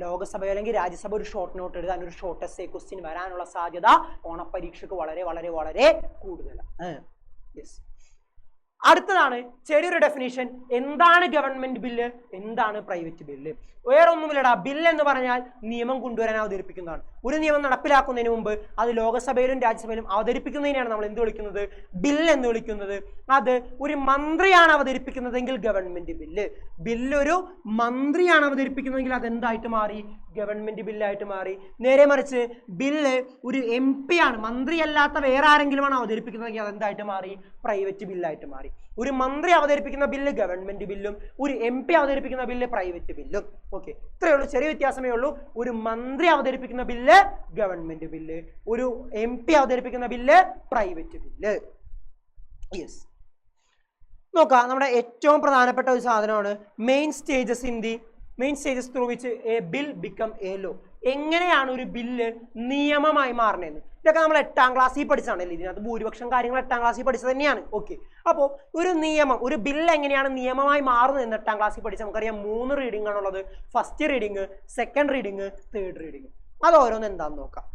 ലോകസഭ അല്ലെങ്കിൽ രാജ്യസഭ ഒരു ഷോർട്ട് നോട്ട് എഴുതാൻ, ഒരു ഷോർട്ട് എസ്സേ ക്വസ്റ്റ്യൻ വരാനുള്ള സാധ്യത ഓണപരീക്ഷയ്ക്ക് വളരെ വളരെ വളരെ കൂടുതലാണ്. യെസ്. അടുത്തതാണ് ചെറിയൊരു ഡെഫിനിഷൻ. എന്താണ് ഗവൺമെന്റ് ബില്ല്, എന്താണ് പ്രൈവറ്റ് ബില്ല്? വേറെ ഒന്നുമില്ലടാ, ബില്ല് എന്ന് പറഞ്ഞാൽ നിയമം കൊണ്ടുവരാൻ അവതരിപ്പിക്കുന്നതാണ്. ഒരു നിയമം നടപ്പിലാക്കുന്നതിന് മുമ്പ് അത് ലോകസഭയിലും രാജ്യസഭയിലും അവതരിപ്പിക്കുന്നതിനെയാണ് നമ്മൾ എന്ത് വിളിക്കുന്നത്? ബില്ല് എന്ന് വിളിക്കുന്നത്. അത് ഒരു മന്ത്രിയാണ് അവതരിപ്പിക്കുന്നതെങ്കിൽ ഗവൺമെന്റ് ബില്ല്. ബില്ലൊരു മന്ത്രിയാണ് അവതരിപ്പിക്കുന്നതെങ്കിൽ അതെന്തായിട്ട് മാറി? ഗവൺമെന്റ് ബില്ലായിട്ട് മാറി. നേരെ മറിച്ച് ബില്ല് ഒരു MP ആണ്, മന്ത്രിയല്ലാത്ത വേറെ ആരെങ്കിലുമാണ് അവതരിപ്പിക്കുന്നതെങ്കിൽ അതെന്തായിട്ട് മാറി? പ്രൈവറ്റ് ബില്ലായിട്ട് മാറി. ഒരു മന്ത്രി അവതരിപ്പിക്കുന്ന ബില്ല് ഗവൺമെന്റ് ബില്ലും, ഒരു MP അവതരിപ്പിക്കുന്ന ബില്ല് പ്രൈവറ്റ് ബില്ലും. ഓക്കെ, ഇത്രയേ ഉള്ളൂ, ചെറിയ വ്യത്യാസമേ ഉള്ളൂ. ഒരു മന്ത്രി അവതരിപ്പിക്കുന്ന ബില്ല് ഗവൺമെന്റ് ബില്ല്, ഒരു MP അവതരിപ്പിക്കുന്ന ബില്ല് പ്രൈവറ്റ് ബില്ല്. യെസ്. നോക്കാം, നമ്മുടെ ഏറ്റവും പ്രധാനപ്പെട്ട ഒരു സാധനമാണ് main stages through which a bill become a law. എങ്ങനെയാണ് ഒരു ബില്ല് നിയമമായി മാറണേന്ന് ഇതൊക്കെ നമ്മൾ 8ാം ക്ലാസ്സിൽ പഠിച്ചാണല്ലേ. ഇതിനകത്ത് ഭൂരിപക്ഷം കാര്യങ്ങൾ 8ാം ക്ലാസ്സിൽ പഠിച്ചത് തന്നെയാണ്. ഓക്കെ, അപ്പോൾ ഒരു നിയമം, ഒരു ബില്ല് എങ്ങനെയാണ് നിയമമായി മാറുന്നത് എന്ന് 8ാം ക്ലാസ്സിൽ പഠിച്ചാൽ നമുക്കറിയാം. 3 റീഡിംഗ് ആണുള്ളത്. First reading, second reading, third reading. അത് ഓരോന്ന് എന്താണെന്ന് നോക്കാം.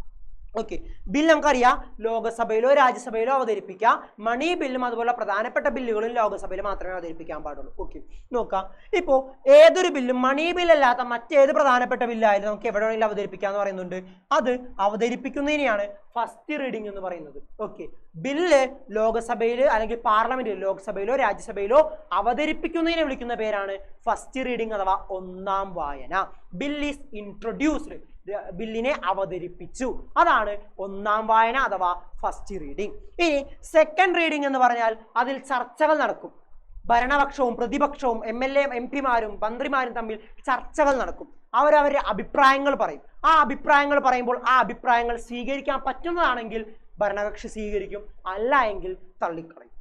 ഓക്കെ, ബിൽ നമുക്കറിയാം ലോകസഭയിലോ രാജ്യസഭയിലോ അവതരിപ്പിക്കാം. മണി ബില്ലും അതുപോലെ പ്രധാനപ്പെട്ട ബില്ലുകളും ലോകസഭയിൽ മാത്രമേ അവതരിപ്പിക്കാൻ പാടുള്ളൂ. ഓക്കെ, നോക്കാം. ഇപ്പോൾ ഏതൊരു ബില്ലും മണി ബില്ലല്ലാത്ത മറ്റേത് പ്രധാനപ്പെട്ട ബില്ലായാലും നമുക്ക് എവിടെ വേണമെങ്കിലും അവതരിപ്പിക്കാം എന്ന് പറയുന്നുണ്ട്. അത് അവതരിപ്പിക്കുന്നതിനെയാണ് ഫസ്റ്റ് റീഡിംഗ് എന്ന് പറയുന്നത്. ഓക്കെ, ബില്ല് ലോകസഭയിൽ അല്ലെങ്കിൽ പാർലമെന്റിൽ ലോക്സഭയിലോ രാജ്യസഭയിലോ അവതരിപ്പിക്കുന്നതിനെ വിളിക്കുന്ന പേരാണ് ഫസ്റ്റ് റീഡിംഗ് അഥവാ 1ാം വായന. ബിൽ ഈസ് ഇൻട്രൊഡ്യൂസ്ഡ്, ബില്ലിനെ അവതരിപ്പിച്ചു, അതാണ് 1ാം വായന അഥവാ ഫസ്റ്റ് റീഡിംഗ്. ഇനി സെക്കൻഡ് റീഡിംഗ് എന്ന് പറഞ്ഞാൽ അതിൽ ചർച്ചകൾ നടക്കും. ഭരണപക്ഷവും പ്രതിപക്ഷവും MLA MP മാരും മന്ത്രിമാരും തമ്മിൽ ചർച്ചകൾ നടക്കും. അവരവരുടെ അഭിപ്രായങ്ങൾ പറയും. ആ അഭിപ്രായങ്ങൾ പറയുമ്പോൾ ആ അഭിപ്രായങ്ങൾ സ്വീകരിക്കാൻ പറ്റുന്നതാണെങ്കിൽ ഭരണകക്ഷി സ്വീകരിക്കും, അല്ല എങ്കിൽ തള്ളിക്കളയും.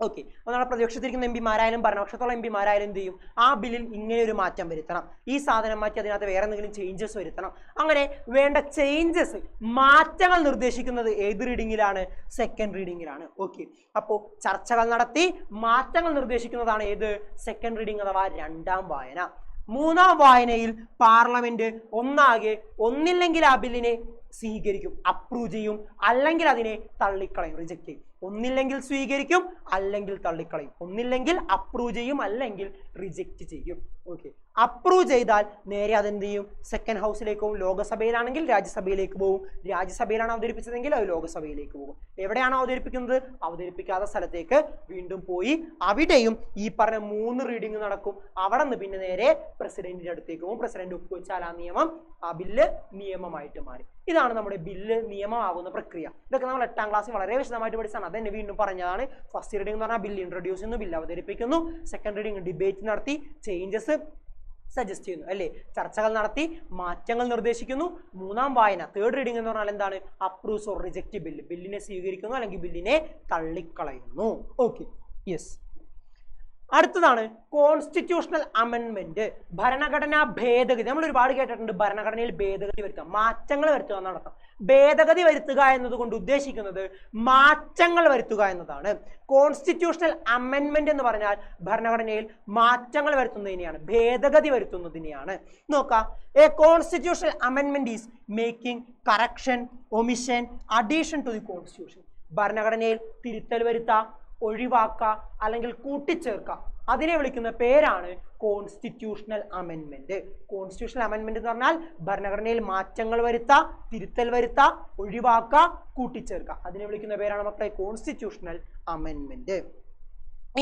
ഓക്കെ, അപ്പോൾ നമ്മുടെ പ്രതിപക്ഷത്തിരിക്കുന്ന MP മാരായാലും ഭരണപക്ഷത്തുള്ള MP മാരായാലും എന്ത് ചെയ്യും? ആ ബില്ലിൽ ഇങ്ങനെ ഒരു മാറ്റം വരുത്തണം, ഈ സാധനം മാറ്റി അതിനകത്ത് വേറെ എന്തെങ്കിലും ചേഞ്ചസ് വരുത്തണം. അങ്ങനെ വേണ്ട ചേഞ്ചസ്, മാറ്റങ്ങൾ നിർദ്ദേശിക്കുന്നത് ഏത് റീഡിങ്ങിലാണ്? സെക്കൻഡ് റീഡിങ്ങിലാണ്. ഓക്കെ, അപ്പോൾ ചർച്ചകൾ നടത്തി മാറ്റങ്ങൾ നിർദ്ദേശിക്കുന്നതാണ് ഏത്? സെക്കൻഡ് റീഡിംഗ് അഥവാ 2ാം വായന. 3ാം വായനയിൽ പാർലമെന്റ് ഒന്നില്ലെങ്കിൽ ആ ബില്ലിനെ സ്വീകരിക്കും, അപ്രൂവ് ചെയ്യും, അല്ലെങ്കിൽ അതിനെ തള്ളിക്കളയും, റിജക്ട് ചെയ്യും. ഒന്നില്ലെങ്കിൽ സ്വീകരിക്കും, അല്ലെങ്കിൽ തള്ളിക്കളയും. ഒന്നില്ലെങ്കിൽ അപ്രൂവ് ചെയ്യും, അല്ലെങ്കിൽ റിജക്റ്റ് ചെയ്യും. ഓക്കെ, അപ്രൂവ് ചെയ്താൽ നേരെ അതെന്ത് ചെയ്യും? സെക്കൻഡ് ഹൗസിലേക്ക് പോകും. ലോകസഭയിലാണെങ്കിൽ രാജ്യസഭയിലേക്ക് പോകും. രാജ്യസഭയിലാണ് അവതരിപ്പിച്ചതെങ്കിൽ അത് ലോകസഭയിലേക്ക് പോകും. എവിടെയാണോ അവതരിപ്പിക്കുന്നത് അവതരിപ്പിക്കാത്ത സ്ഥലത്തേക്ക് വീണ്ടും പോയി അവിടെയും ഈ പറഞ്ഞ 3 റീഡിംഗ് നടക്കും. അവിടെ നിന്ന് പിന്നെ നേരെ പ്രസിഡന്റിന്റെ അടുത്തേക്ക് പോകും. പ്രസിഡന്റ് ഒപ്പുവെച്ചാൽ ആ ബില്ല് നിയമമായിട്ട് മാറി. ഇതാണ് നമ്മുടെ ബില്ല് നിയമമാകുന്ന പ്രക്രിയ. ഇതൊക്കെ നമ്മൾ 8ാം ക്ലാസ്സിൽ വളരെ വിശദമായിട്ട് പഠിച്ചാണ്. അതെന്നെ വീണ്ടും പറഞ്ഞതാണ്. ഫസ്റ്റ് റീഡിംഗ് എന്ന് പറഞ്ഞാൽ ബില്ല് ഇൻട്രൊഡ്യൂസ് ചെയ്യുന്നു, ബില്ല് അവതരിപ്പിക്കുന്നു. സെക്കൻഡ് റീഡിംഗ് ഡിബേറ്റ് നടത്തി ചേഞ്ചസ് സജസ്റ്റ് ചെയ്യുന്നു, അല്ലേ? ചർച്ചകൾ നടത്തി മാറ്റങ്ങൾ നിർദ്ദേശിക്കുന്നു. 3ാം വായന തേർഡ് റീഡിംഗ് എന്ന് പറഞ്ഞാൽ എന്താണ്? അപ്രൂവ്സ് ഓർ റിജക്റ്റ് ബില്ലിനെ സ്വീകരിക്കുന്നു അല്ലെങ്കിൽ ബില്ലിനെ തള്ളിക്കളയുന്നു. Okay, yes. അടുത്തതാണ് കോൺസ്റ്റിറ്റ്യൂഷണൽ അമെൻമെന്റ്, ഭരണഘടനാ ഭേദഗതി. നമ്മൾ ഒരുപാട് കേട്ടിട്ടുണ്ട് ഭരണഘടനയിൽ ഭേദഗതി വരുത്തുക, മാറ്റങ്ങൾ വരുത്തുക എന്നർത്ഥം. ഭേദഗതി വരുത്തുക എന്നതുകൊണ്ട് ഉദ്ദേശിക്കുന്നത് മാറ്റങ്ങൾ വരുത്തുക എന്നതാണ്. കോൺസ്റ്റിറ്റ്യൂഷണൽ അമെൻമെന്റ് എന്ന് പറഞ്ഞാൽ ഭരണഘടനയിൽ മാറ്റങ്ങൾ വരുത്തുന്നതിനെയാണ്, ഭേദഗതി വരുത്തുന്നതിനെയാണ്. നോക്കാം, എ കോൺസ്റ്റിറ്റ്യൂഷണൽ അമെൻമെന്റ് is making correction, omission, addition to the constitution. ഭരണഘടനയിൽ തിരുത്തൽ വരുത്തുക, ഒഴിവാക്കുക അല്ലെങ്കിൽ കൂട്ടിച്ചേർക്കുക, അതിനെ വിളിക്കുന്ന പേരാണ് കോൺസ്റ്റിറ്റ്യൂഷണൽ അമെൻമെന്റ്. കോൺസ്റ്റിറ്റ്യൂഷണൽ അമെൻമെന്റ് എന്ന് പറഞ്ഞാൽ ഭരണഘടനയിൽ മാറ്റങ്ങൾ വരുത്തുക, തിരുത്തൽ വരുത്തുക, ഒഴിവാക്കുക, കൂട്ടിച്ചേർക്കുക, അതിനെ വിളിക്കുന്ന പേരാണ് മക്കളെ കോൺസ്റ്റിറ്റ്യൂഷണൽ അമെൻമെന്റ്.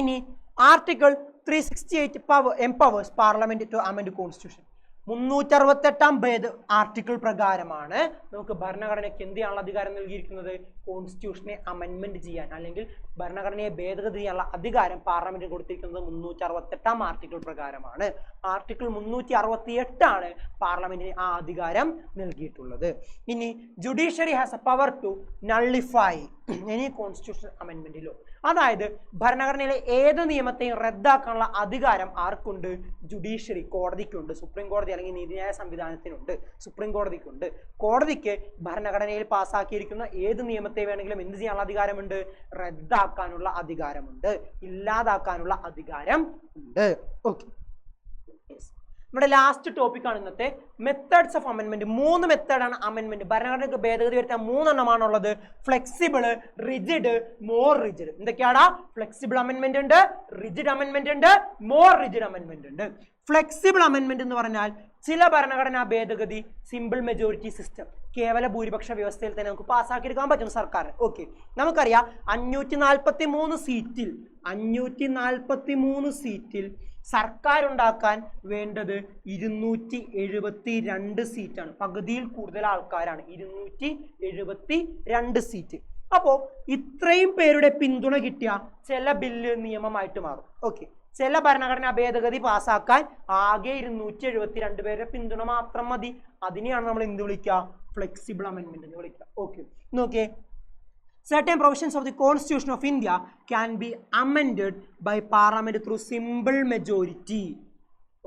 ഇനി article 368 empowers parliament to amend constitution. 368 article പ്രകാരമാണ് നമുക്ക് ഭരണഘടനയ്ക്ക് എന്ത് ചെയ്യാനുള്ള അധികാരം നൽകിയിരിക്കുന്നത്? കോൺസ്റ്റിറ്റ്യൂഷനെ അമെൻമെന്റ് ചെയ്യാൻ അല്ലെങ്കിൽ ഭരണഘടനയെ ഭേദഗതി ചെയ്യാനുള്ള അധികാരം പാർലമെന്റിന് കൊടുത്തിരിക്കുന്നത് 368 ആർട്ടിക്കിൾ പ്രകാരമാണ്. ആർട്ടിക്കിൾ 368 ആണ് പാർലമെന്റിന് ആ അധികാരം നൽകിയിട്ടുള്ളത്. ഇനി judiciary has a power to nullify any constitutional അമെൻമെന്റ് ലോ. അതായത് ഭരണഘടനയിലെ ഏത് നിയമത്തെയും റദ്ദാക്കാനുള്ള അധികാരം ആർക്കുണ്ട്? ജുഡീഷ്യറി, കോടതിക്കുണ്ട്. സുപ്രീം കോടതി അല്ലെങ്കിൽ നീതിന്യായ സംവിധാനത്തിനുണ്ട്, സുപ്രീം കോടതിക്കുണ്ട്. കോടതിക്ക് ഭരണഘടനയിൽ പാസ്സാക്കിയിരിക്കുന്ന ഏത് നിയമത്തെ വേണമെങ്കിലും എന്ത് ചെയ്യാനുള്ള അധികാരമുണ്ട്? റദ്ദാക്കാനുള്ള അധികാരമുണ്ട്, ഇല്ലാതാക്കാനുള്ള അധികാരം ഉണ്ട്. ഓക്കെ, നമ്മുടെ ലാസ്റ്റ് ടോപ്പിക്കാണ് ഇന്നത്തെ മെത്തേഡ്സ് ഓഫ് അമെൻമെന്റ്. 3 മെത്തേഡാണ് അമെൻമെന്റ്. ഭരണഘടനയ്ക്ക് ഭേദഗതി വരുത്താൻ 3 എണ്ണമാണുള്ളത്: ഫ്ലെക്സിബിൾ, റിജിഡ്, മോർ റിജിഡ്. എന്തൊക്കെയാടാ? ഫ്ലെക്സിബിൾ അമെൻമെന്റ് ഉണ്ട്, റിജിഡ് അമെൻമെന്റ് ഉണ്ട്, മോർ റിജിഡ് അമെൻമെന്റ് ഉണ്ട്. ഫ്ലെക്സിബിൾ അമെൻമെന്റ് എന്ന് പറഞ്ഞാൽ ചില ഭരണഘടനാ ഭേദഗതി സിമ്പിൾ മെജോറിറ്റി സിസ്റ്റം, കേവല ഭൂരിപക്ഷ വ്യവസ്ഥയിൽ തന്നെ നമുക്ക് പാസ്സാക്കിയെടുക്കാൻ പറ്റും സർക്കാർ. ഓക്കെ, നമുക്കറിയാം 543 സീറ്റിൽ സർക്കാർ ഉണ്ടാക്കാൻ വേണ്ടത് 272 സീറ്റാണ്. പകുതിയിൽ കൂടുതൽ ആൾക്കാരാണ്, 272 സീറ്റ്. അപ്പോൾ ഇത്രയും പേരുടെ പിന്തുണ കിട്ടിയ ചില ബില്ല് നിയമമായിട്ട് മാറും. ഓക്കെ, ചില ഭരണഘടനാ ഭേദഗതി പാസ്സാക്കാൻ ആകെ 272 പേരുടെ പിന്തുണ മാത്രം മതി. അതിനെയാണ് നമ്മൾ എന്ത് വിളിക്കുക? ഫ്ലെക്സിബിൾ അമെൻമെന്റ് എന്ന് വിളിക്കുക. ഓക്കെ, നോക്കിയേ, certain provisions of the Constitution of India can be amended by Parliament through simple majority.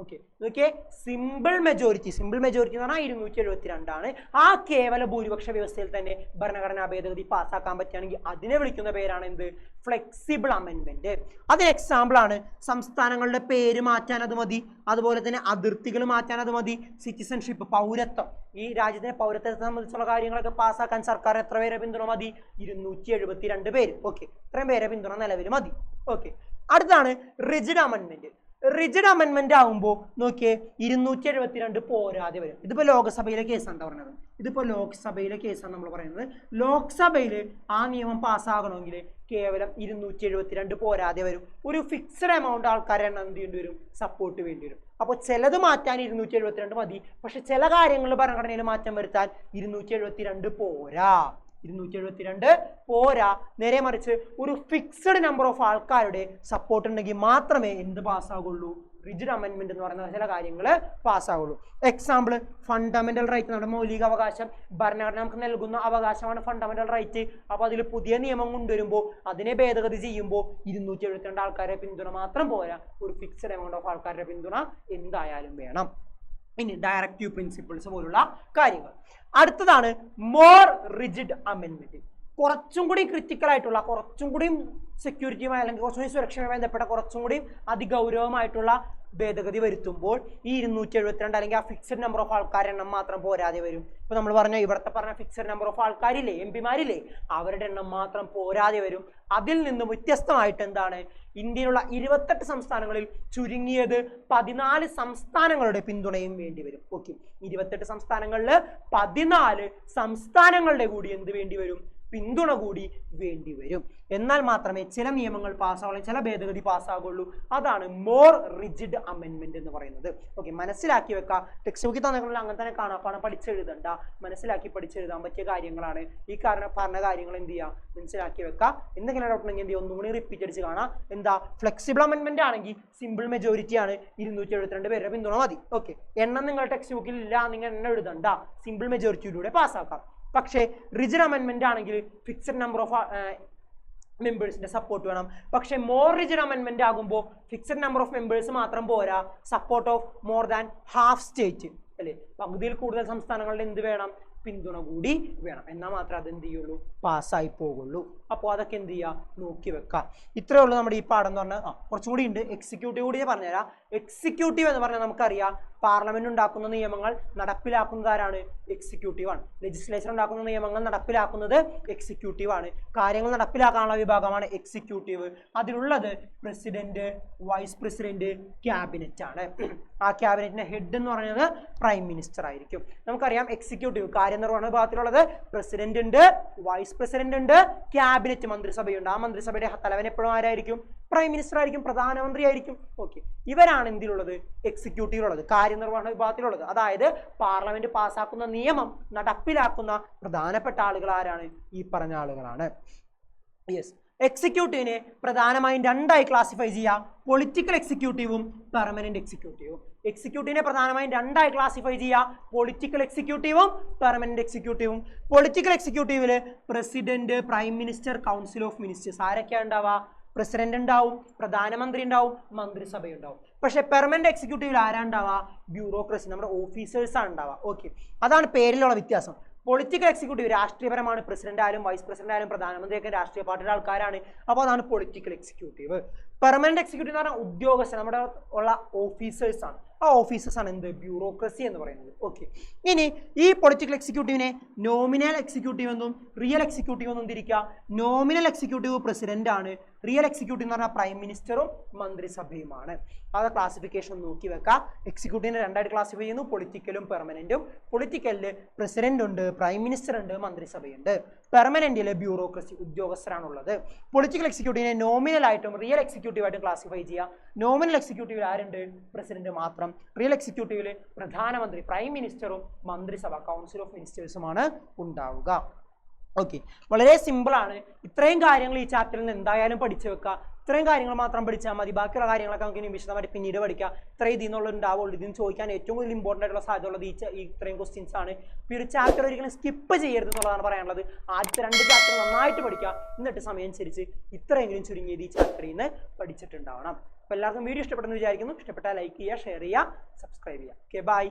Okay, നോക്കിയേ, സിമ്പിൾ മെജോറിറ്റി എന്ന് പറഞ്ഞാൽ 272 ആണ്. ആ കേവല ഭൂരിപക്ഷ വ്യവസ്ഥയിൽ തന്നെ ഭരണഘടനാ ഭേദഗതി പാസ്സാക്കാൻ പറ്റുകയാണെങ്കിൽ അതിനെ വിളിക്കുന്ന പേരാണ് എന്ത്? ഫ്ലെക്സിബിൾ അമെൻമെന്റ്. അതിന് എക്സാമ്പിൾ ആണ് സംസ്ഥാനങ്ങളുടെ പേര് മാറ്റാൻ അത് മതി, അതുപോലെ തന്നെ അതിർത്തികൾ മാറ്റാൻ അത് മതി, സിറ്റിസൺഷിപ്പ്, പൗരത്വം, ഈ രാജ്യത്തെ പൗരത്വത്തെ സംബന്ധിച്ചുള്ള കാര്യങ്ങളൊക്കെ പാസ്സാക്കാൻ സർക്കാർ എത്ര പേരെ പിന്തുണ മതി? 272 പേര്. ഓക്കെ, ഇത്രയും പേരെ പിന്തുണ നിലവിൽ മതി. ഓക്കെ, അടുത്താണ് റിജിഡ് അമെൻമെന്റ്. റിജിഡ് അമെൻമെന്റ് ആകുമ്പോൾ നോക്കിയേ, 272 പോരാതെ വരും. ഇതിപ്പോ ലോക്സഭയിലെ കേസാണ് പറഞ്ഞത്. ഇതിപ്പോ ലോക്സഭയിലെ കേസാണ് നമ്മൾ പറയുന്നത്. ലോക്സഭയിൽ ആ നിയമം പാസ്സാകണമെങ്കിൽ കേവലം 272 പോരാതെ വരും. ഒരു ഫിക്സഡ് എമൗണ്ട് ആൾക്കാരെ എന്ത് ചെയ്യേണ്ടി വരും? സപ്പോർട്ട് വേണ്ടി വരും. അപ്പോൾ ചിലത് മാറ്റാൻ 272 മതി, പക്ഷെ ചില കാര്യങ്ങളിൽ ഭരണഘടനയിൽ മാറ്റം വരുത്താൻ 272 പോരാ. 272 പോരാ. നേരെ മറിച്ച് ഒരു ഫിക്സഡ് നമ്പർ ഓഫ് ആൾക്കാരുടെ സപ്പോർട്ട് ഉണ്ടെങ്കിൽ മാത്രമേ എന്ത് പാസ്സാകുള്ളൂ? റിജിഡ് അമെൻമെന്റ് എന്ന് പറയുന്ന ചില കാര്യങ്ങൾ പാസ്സാകുള്ളൂ. എക്സാമ്പിൾ, ഫണ്ടമെന്റൽ റൈറ്റ്, നമ്മുടെ മൗലിക അവകാശം, ഭരണഘടന നമുക്ക് നൽകുന്ന അവകാശമാണ് ഫണ്ടമെന്റൽ റൈറ്റ്. അപ്പോൾ അതിൽ പുതിയ നിയമം കൊണ്ടുവരുമ്പോൾ അതിനെ ഭേദഗതി ചെയ്യുമ്പോൾ 272 ആൾക്കാരുടെ പിന്തുണ മാത്രം പോരാ, ഒരു ഫിക്സഡ് എമൗണ്ട് ഓഫ് ആൾക്കാരുടെ പിന്തുണ എന്തായാലും വേണം. ഇനി ഡയറക്റ്റീവ് പ്രിൻസിപ്പിൾസ് പോലുള്ള കാര്യങ്ങൾ. അടുത്തതാണ് മോർ റിജിഡ് അമെൻമെന്റ്. കുറച്ചും കൂടി ക്രിറ്റിക്കൽ ആയിട്ടുള്ള, കുറച്ചും കൂടി സെക്യൂരിറ്റിയുമായി അല്ലെങ്കിൽ കുറച്ചും കൂടി സുരക്ഷയുമായി ബന്ധപ്പെട്ട കുറച്ചും കൂടി അതിഗൗരവമായിട്ടുള്ള ഭേദഗതി വരുത്തുമ്പോൾ ഈ 272 അല്ലെങ്കിൽ ആ ഫിക്സഡ് നമ്പർ ഓഫ് ആൾക്കാരുടെ എണ്ണം മാത്രം പോരാതെ വരും. ഇപ്പൊ നമ്മൾ പറഞ്ഞ ഇവിടുത്തെ പറഞ്ഞ ഫിക്സഡ് നമ്പർ ഓഫ് ആൾക്കാരില്ലേ, എംപിമാരില്ലേ, അവരുടെ എണ്ണം മാത്രം പോരാതെ വരും. അതിൽ നിന്ന് വ്യത്യസ്തമായിട്ട് എന്താണ്, ഇന്ത്യയിലുള്ള 28 സംസ്ഥാനങ്ങളിൽ ചുരുങ്ങിയത് 14 സംസ്ഥാനങ്ങളുടെ പിന്തുണയും വേണ്ടി വരും. ഓക്കെ, 28 സംസ്ഥാനങ്ങളിൽ 14 സംസ്ഥാനങ്ങളുടെ കൂടി എന്ത് വേണ്ടി വരും? പിന്തുണ കൂടി വേണ്ടി വരും. എന്നാൽ മാത്രമേ ചില നിയമങ്ങൾ പാസ്സാവുള്ളൂ, ചില ഭേദഗതി പാസ്സാകുള്ളൂ. അതാണ് മോർ റിജിഡ് അമെൻമെന്റ് എന്ന് പറയുന്നത്. ഓക്കെ, മനസ്സിലാക്കി വെക്കുക. ടെക്സ്റ്റ് ബുക്കിൽ തന്നിട്ടുള്ള അങ്ങനെ തന്നെ കാണാപ്പാണ്, പഠിച്ചെഴുതണ്ട, മനസ്സിലാക്കി പഠിച്ചെഴുതാൻ പറ്റിയ കാര്യങ്ങളാണ്. ഈ കാരണം പറഞ്ഞ കാര്യങ്ങൾ എന്ത് ചെയ്യുക? മനസ്സിലാക്കി വെക്കുക. എന്തെങ്കിലും ഡൗട്ട് ഉണ്ടെങ്കിൽ എന്ത് ചെയ്യുക? ഒന്നുകൂടി റിപ്പീറ്റ് അടിച്ച് കാണാം. എന്താ? ഫ്ലെക്സിബിൾ അമെൻമെന്റ് ആണെങ്കിൽ സിമ്പിൾ മെജോറിറ്റി ആണ്, 272 പേരുടെ പിന്തുണ മതി. ഓക്കെ, എണ്ണം നിങ്ങൾ ടെക്സ്റ്റ് ബുക്കിൽ ഇല്ല, നിങ്ങൾ എണ്ണം എഴുതണ്ട, സിമ്പിൾ മെജോറിറ്റിയിലൂടെ പാസ്സാക്കാം. പക്ഷേ റിജിഡ് അമെൻമെന്റ് ആണെങ്കിൽ ഫിക്സഡ് നമ്പർ ഓഫ് മെമ്പേഴ്സിന്റെ സപ്പോർട്ട് വേണം. പക്ഷെ മോർ റിജിഡ് അമെൻമെന്റ് ആകുമ്പോൾ ഫിക്സഡ് നമ്പർ ഓഫ് മെമ്പേഴ്സ് മാത്രം പോരാ, support of more than half state അല്ലെ, പകുതിയിൽ കൂടുതൽ സംസ്ഥാനങ്ങളുടെ എന്ത് വേണം, പിന്തുണ കൂടി വേണം. എന്നാൽ മാത്രമേ അത് എന്ത് ചെയ്യുള്ളൂ, പാസ്സായി പോകുള്ളൂ. അപ്പോൾ അതൊക്കെ എന്ത് ചെയ്യുക, നോക്കി വെക്കാം. ഇത്രയേ ഉള്ളൂ നമ്മുടെ ഈ പാഠം എന്ന് പറഞ്ഞാൽ. കുറച്ചും കൂടി ഉണ്ട്, എക്സിക്യൂട്ടീവ് കൂടി ഞാൻ പറഞ്ഞുതരാം. എക്സിക്യൂട്ടീവ് എന്ന് പറഞ്ഞാൽ നമുക്കറിയാം പാർലമെന്റ് ഉണ്ടാക്കുന്ന നിയമങ്ങൾ നടപ്പിലാക്കുന്നത് ആരാണ്, എക്സിക്യൂട്ടീവ് ആണ്. ലെജിസ്ലേച്ചർ ഉണ്ടാക്കുന്ന നിയമങ്ങൾ നടപ്പിലാക്കുന്നത് എക്സിക്യൂട്ടീവ് ആണ്. കാര്യങ്ങൾ നടപ്പിലാക്കാനുള്ള വിഭാഗമാണ് എക്സിക്യൂട്ടീവ്. അതിലുള്ളത് പ്രസിഡന്റ്, വൈസ് പ്രസിഡന്റ്, ക്യാബിനറ്റ് ആണ്. ആ ക്യാബിനറ്റിന്റെ ഹെഡ് എന്ന് പറയുന്നത് പ്രൈം മിനിസ്റ്റർ ആയിരിക്കും. നമുക്കറിയാം എക്സിക്യൂട്ടീവ് കാര്യനിർവഹണ വിഭാഗത്തിലുള്ളത് പ്രസിഡന്റ് ഉണ്ട്, വൈസ് പ്രസിഡന്റ് ഉണ്ട്, ക്യാബിനറ്റ് മന്ത്രിസഭയുണ്ട്. ആ മന്ത്രിസഭയുടെ തലവൻ എപ്പോഴും ആരായിരിക്കും, പ്രൈം മിനിസ്റ്റർ ആയിരിക്കും, പ്രധാനമന്ത്രി ആയിരിക്കും. ഓക്കെ, ഇവരാണ് എന്തിലുള്ളത്, എക്സിക്യൂട്ടീവിലുള്ളത്, കാര്യനിർവഹണ വിഭാഗത്തിലുള്ളത്. അതായത് പാർലമെന്റ് പാസ്സാക്കുന്ന നിയമം നടപ്പിലാക്കുന്ന പ്രധാനപ്പെട്ട ആളുകൾ ആരാണ്, ഈ പറഞ്ഞ ആളുകളാണ്. യെസ്, എക്സിക്യൂട്ടീവിനെ പ്രധാനമായും രണ്ടായി ക്ലാസിഫൈ ചെയ്യാം, പൊളിറ്റിക്കൽ എക്സിക്യൂട്ടീവും പെർമനന്റ് എക്സിക്യൂട്ടീവും. എക്സിക്യൂട്ടീവിനെ പ്രധാനമായും രണ്ടായി ക്ലാസിഫൈ ചെയ്യാം, പൊളിറ്റിക്കൽ എക്സിക്യൂട്ടീവും പെർമനന്റ് എക്സിക്യൂട്ടീവും. പൊളിറ്റിക്കൽ എക്സിക്യൂട്ടീവില് president, prime minister, council of ministers ആരൊക്കെയാണ് ഉണ്ടാവുക, പ്രസിഡന്റ് ഉണ്ടാവും, പ്രധാനമന്ത്രി ഉണ്ടാവും, മന്ത്രിസഭ ഉണ്ടാവും. പക്ഷെ പെർമനന്റ് എക്സിക്യൂട്ടീവിൽ ആരാണ്ടാവുക, ബ്യൂറോക്രസി, നമ്മുടെ ഓഫീസേഴ്സ് ആണ് ഉണ്ടാവുക. ഓക്കെ, അതാണ് പേരിലുള്ള വ്യത്യാസം. പൊളിറ്റിക്കൽ എക്സിക്യൂട്ടീവ് രാഷ്ട്രീയപരമാണ്, പ്രസിഡന്റ് ആയാലും വൈസ് പ്രസിഡന്റ് ആയാലും പ്രധാനമന്ത്രിയൊക്കെ രാഷ്ട്രീയ പാർട്ടിയുടെ ആൾക്കാരാണ്. അപ്പോൾ അതാണ് പൊളിറ്റിക്കൽ എക്സിക്യൂട്ടീവ്. പെർമനന്റ് എക്സിക്യൂട്ടീവ് എന്ന് പറഞ്ഞാൽ ഉദ്യോഗസ്ഥർ, നമ്മുടെ ഉള്ള ഓഫീസേഴ്സ് ആണ്. ആ ഓഫീസേഴ്സ് ആണ് എന്ത്, ബ്യൂറോക്രസി എന്ന് പറയുന്നത്. ഓക്കെ, ഇനി ഈ പൊളിറ്റിക്കൽ എക്സിക്യൂട്ടീവിനെ നോമിനൽ എക്സിക്യൂട്ടീവ് എന്നും റിയൽ എക്സിക്യൂട്ടീവ് എന്നും തിരിക്കുക. നോമിനൽ എക്സിക്യൂട്ടീവ് പ്രസിഡന്റ് ആണ്, റിയൽ എക്സിക്യൂട്ടീവ് എന്ന് പറഞ്ഞാൽ പ്രൈം മിനിസ്റ്ററും മന്ത്രിസഭയുമാണ്. അത് ക്ലാസിഫിക്കേഷൻ നോക്കി വെക്കാം. എക്സിക്യൂട്ടീവിനെ രണ്ടായിട്ട് ക്ലാസിഫൈ ചെയ്യുന്നു, പൊളിറ്റിക്കലും പെർമനന്റും. പൊളിറ്റിക്കലില് പ്രസിഡന്റ് ഉണ്ട്, പ്രൈം മിനിസ്റ്റർ ഉണ്ട്, മന്ത്രിസഭയുണ്ട്. പെർമനന്റില് ബ്യൂറോക്രസി, ഉദ്യോഗസ്ഥരാണുള്ളത്. പൊളിറ്റിക്കൽ എക്സിക്യൂട്ടീവിനെ നോമിനൽ ആയിട്ടും റിയൽ എക്സിക്യൂട്ടീവ് ആയിട്ടും ക്ലാസിഫൈ ചെയ്യുക. നോമിനൽ എക്സിക്യൂട്ടീവിൽ ആരുണ്ട്, പ്രസിഡന്റ് മാത്രം. റിയൽ എക്സിക്യൂട്ടീവില് പ്രധാനമന്ത്രി, പ്രൈം മിനിസ്റ്ററും മന്ത്രിസഭ, കൗൺസിൽ ഓഫ് മിനിസ്റ്റേഴ്സുമാണ് ഉണ്ടാവുക. ഓക്കെ, വളരെ സിമ്പിൾ ആണ്. ഇത്രയും കാര്യങ്ങൾ ഈ ചാപ്റ്ററിൽ നിന്ന് എന്തായാലും പഠിച്ചു വെക്കുക. ഇത്രയും കാര്യങ്ങൾ മാത്രം പഠിച്ചാൽ മതി, ബാക്കിയുള്ള കാര്യങ്ങളൊക്കെ നമുക്ക് ഇനി വിശദമായിട്ട് പിന്നീട് പഠിക്കാം. ഇത്രയും ഇതിൽ നിന്നുള്ള ഉണ്ടാവുള്ളൂ. ഇതിന് ചോദിക്കാൻ ഏറ്റവും കൂടുതൽ ഇമ്പോർട്ടൻ്റ് ആയിട്ടുള്ള സാധ്യത ഉള്ളത് ഈ ഇത്രയും ക്വസ്റ്റ്യൻസ് ആണ്. ഈ ഒരു ചാപ്റ്റർ ഒരിക്കലും സ്കിപ്പ് ചെയ്യരുത് എന്നുള്ളതാണ് പറയാനുള്ളത്. ആദ്യത്തെ 2 ചാപ്റ്റർ നന്നായിട്ട് പഠിക്കുക, എന്നിട്ട് സമയം അനുസരിച്ച് ഇത്രയെങ്കിലും ചുരുങ്ങിയത് ഈ ചാപ്റ്ററിൽ നിന്ന് പഠിച്ചിട്ടുണ്ടാവണം. അപ്പോൾ എല്ലാവർക്കും വീഡിയോ ഇഷ്ടപ്പെട്ടെന്ന് വിചാരിക്കുന്നു. ഇഷ്ടപ്പെട്ടാൽ ലൈക്ക് ചെയ്യുക, ഷെയർ ചെയ്യുക, സബ്സ്ക്രൈബ് ചെയ്യുക. Okay, by.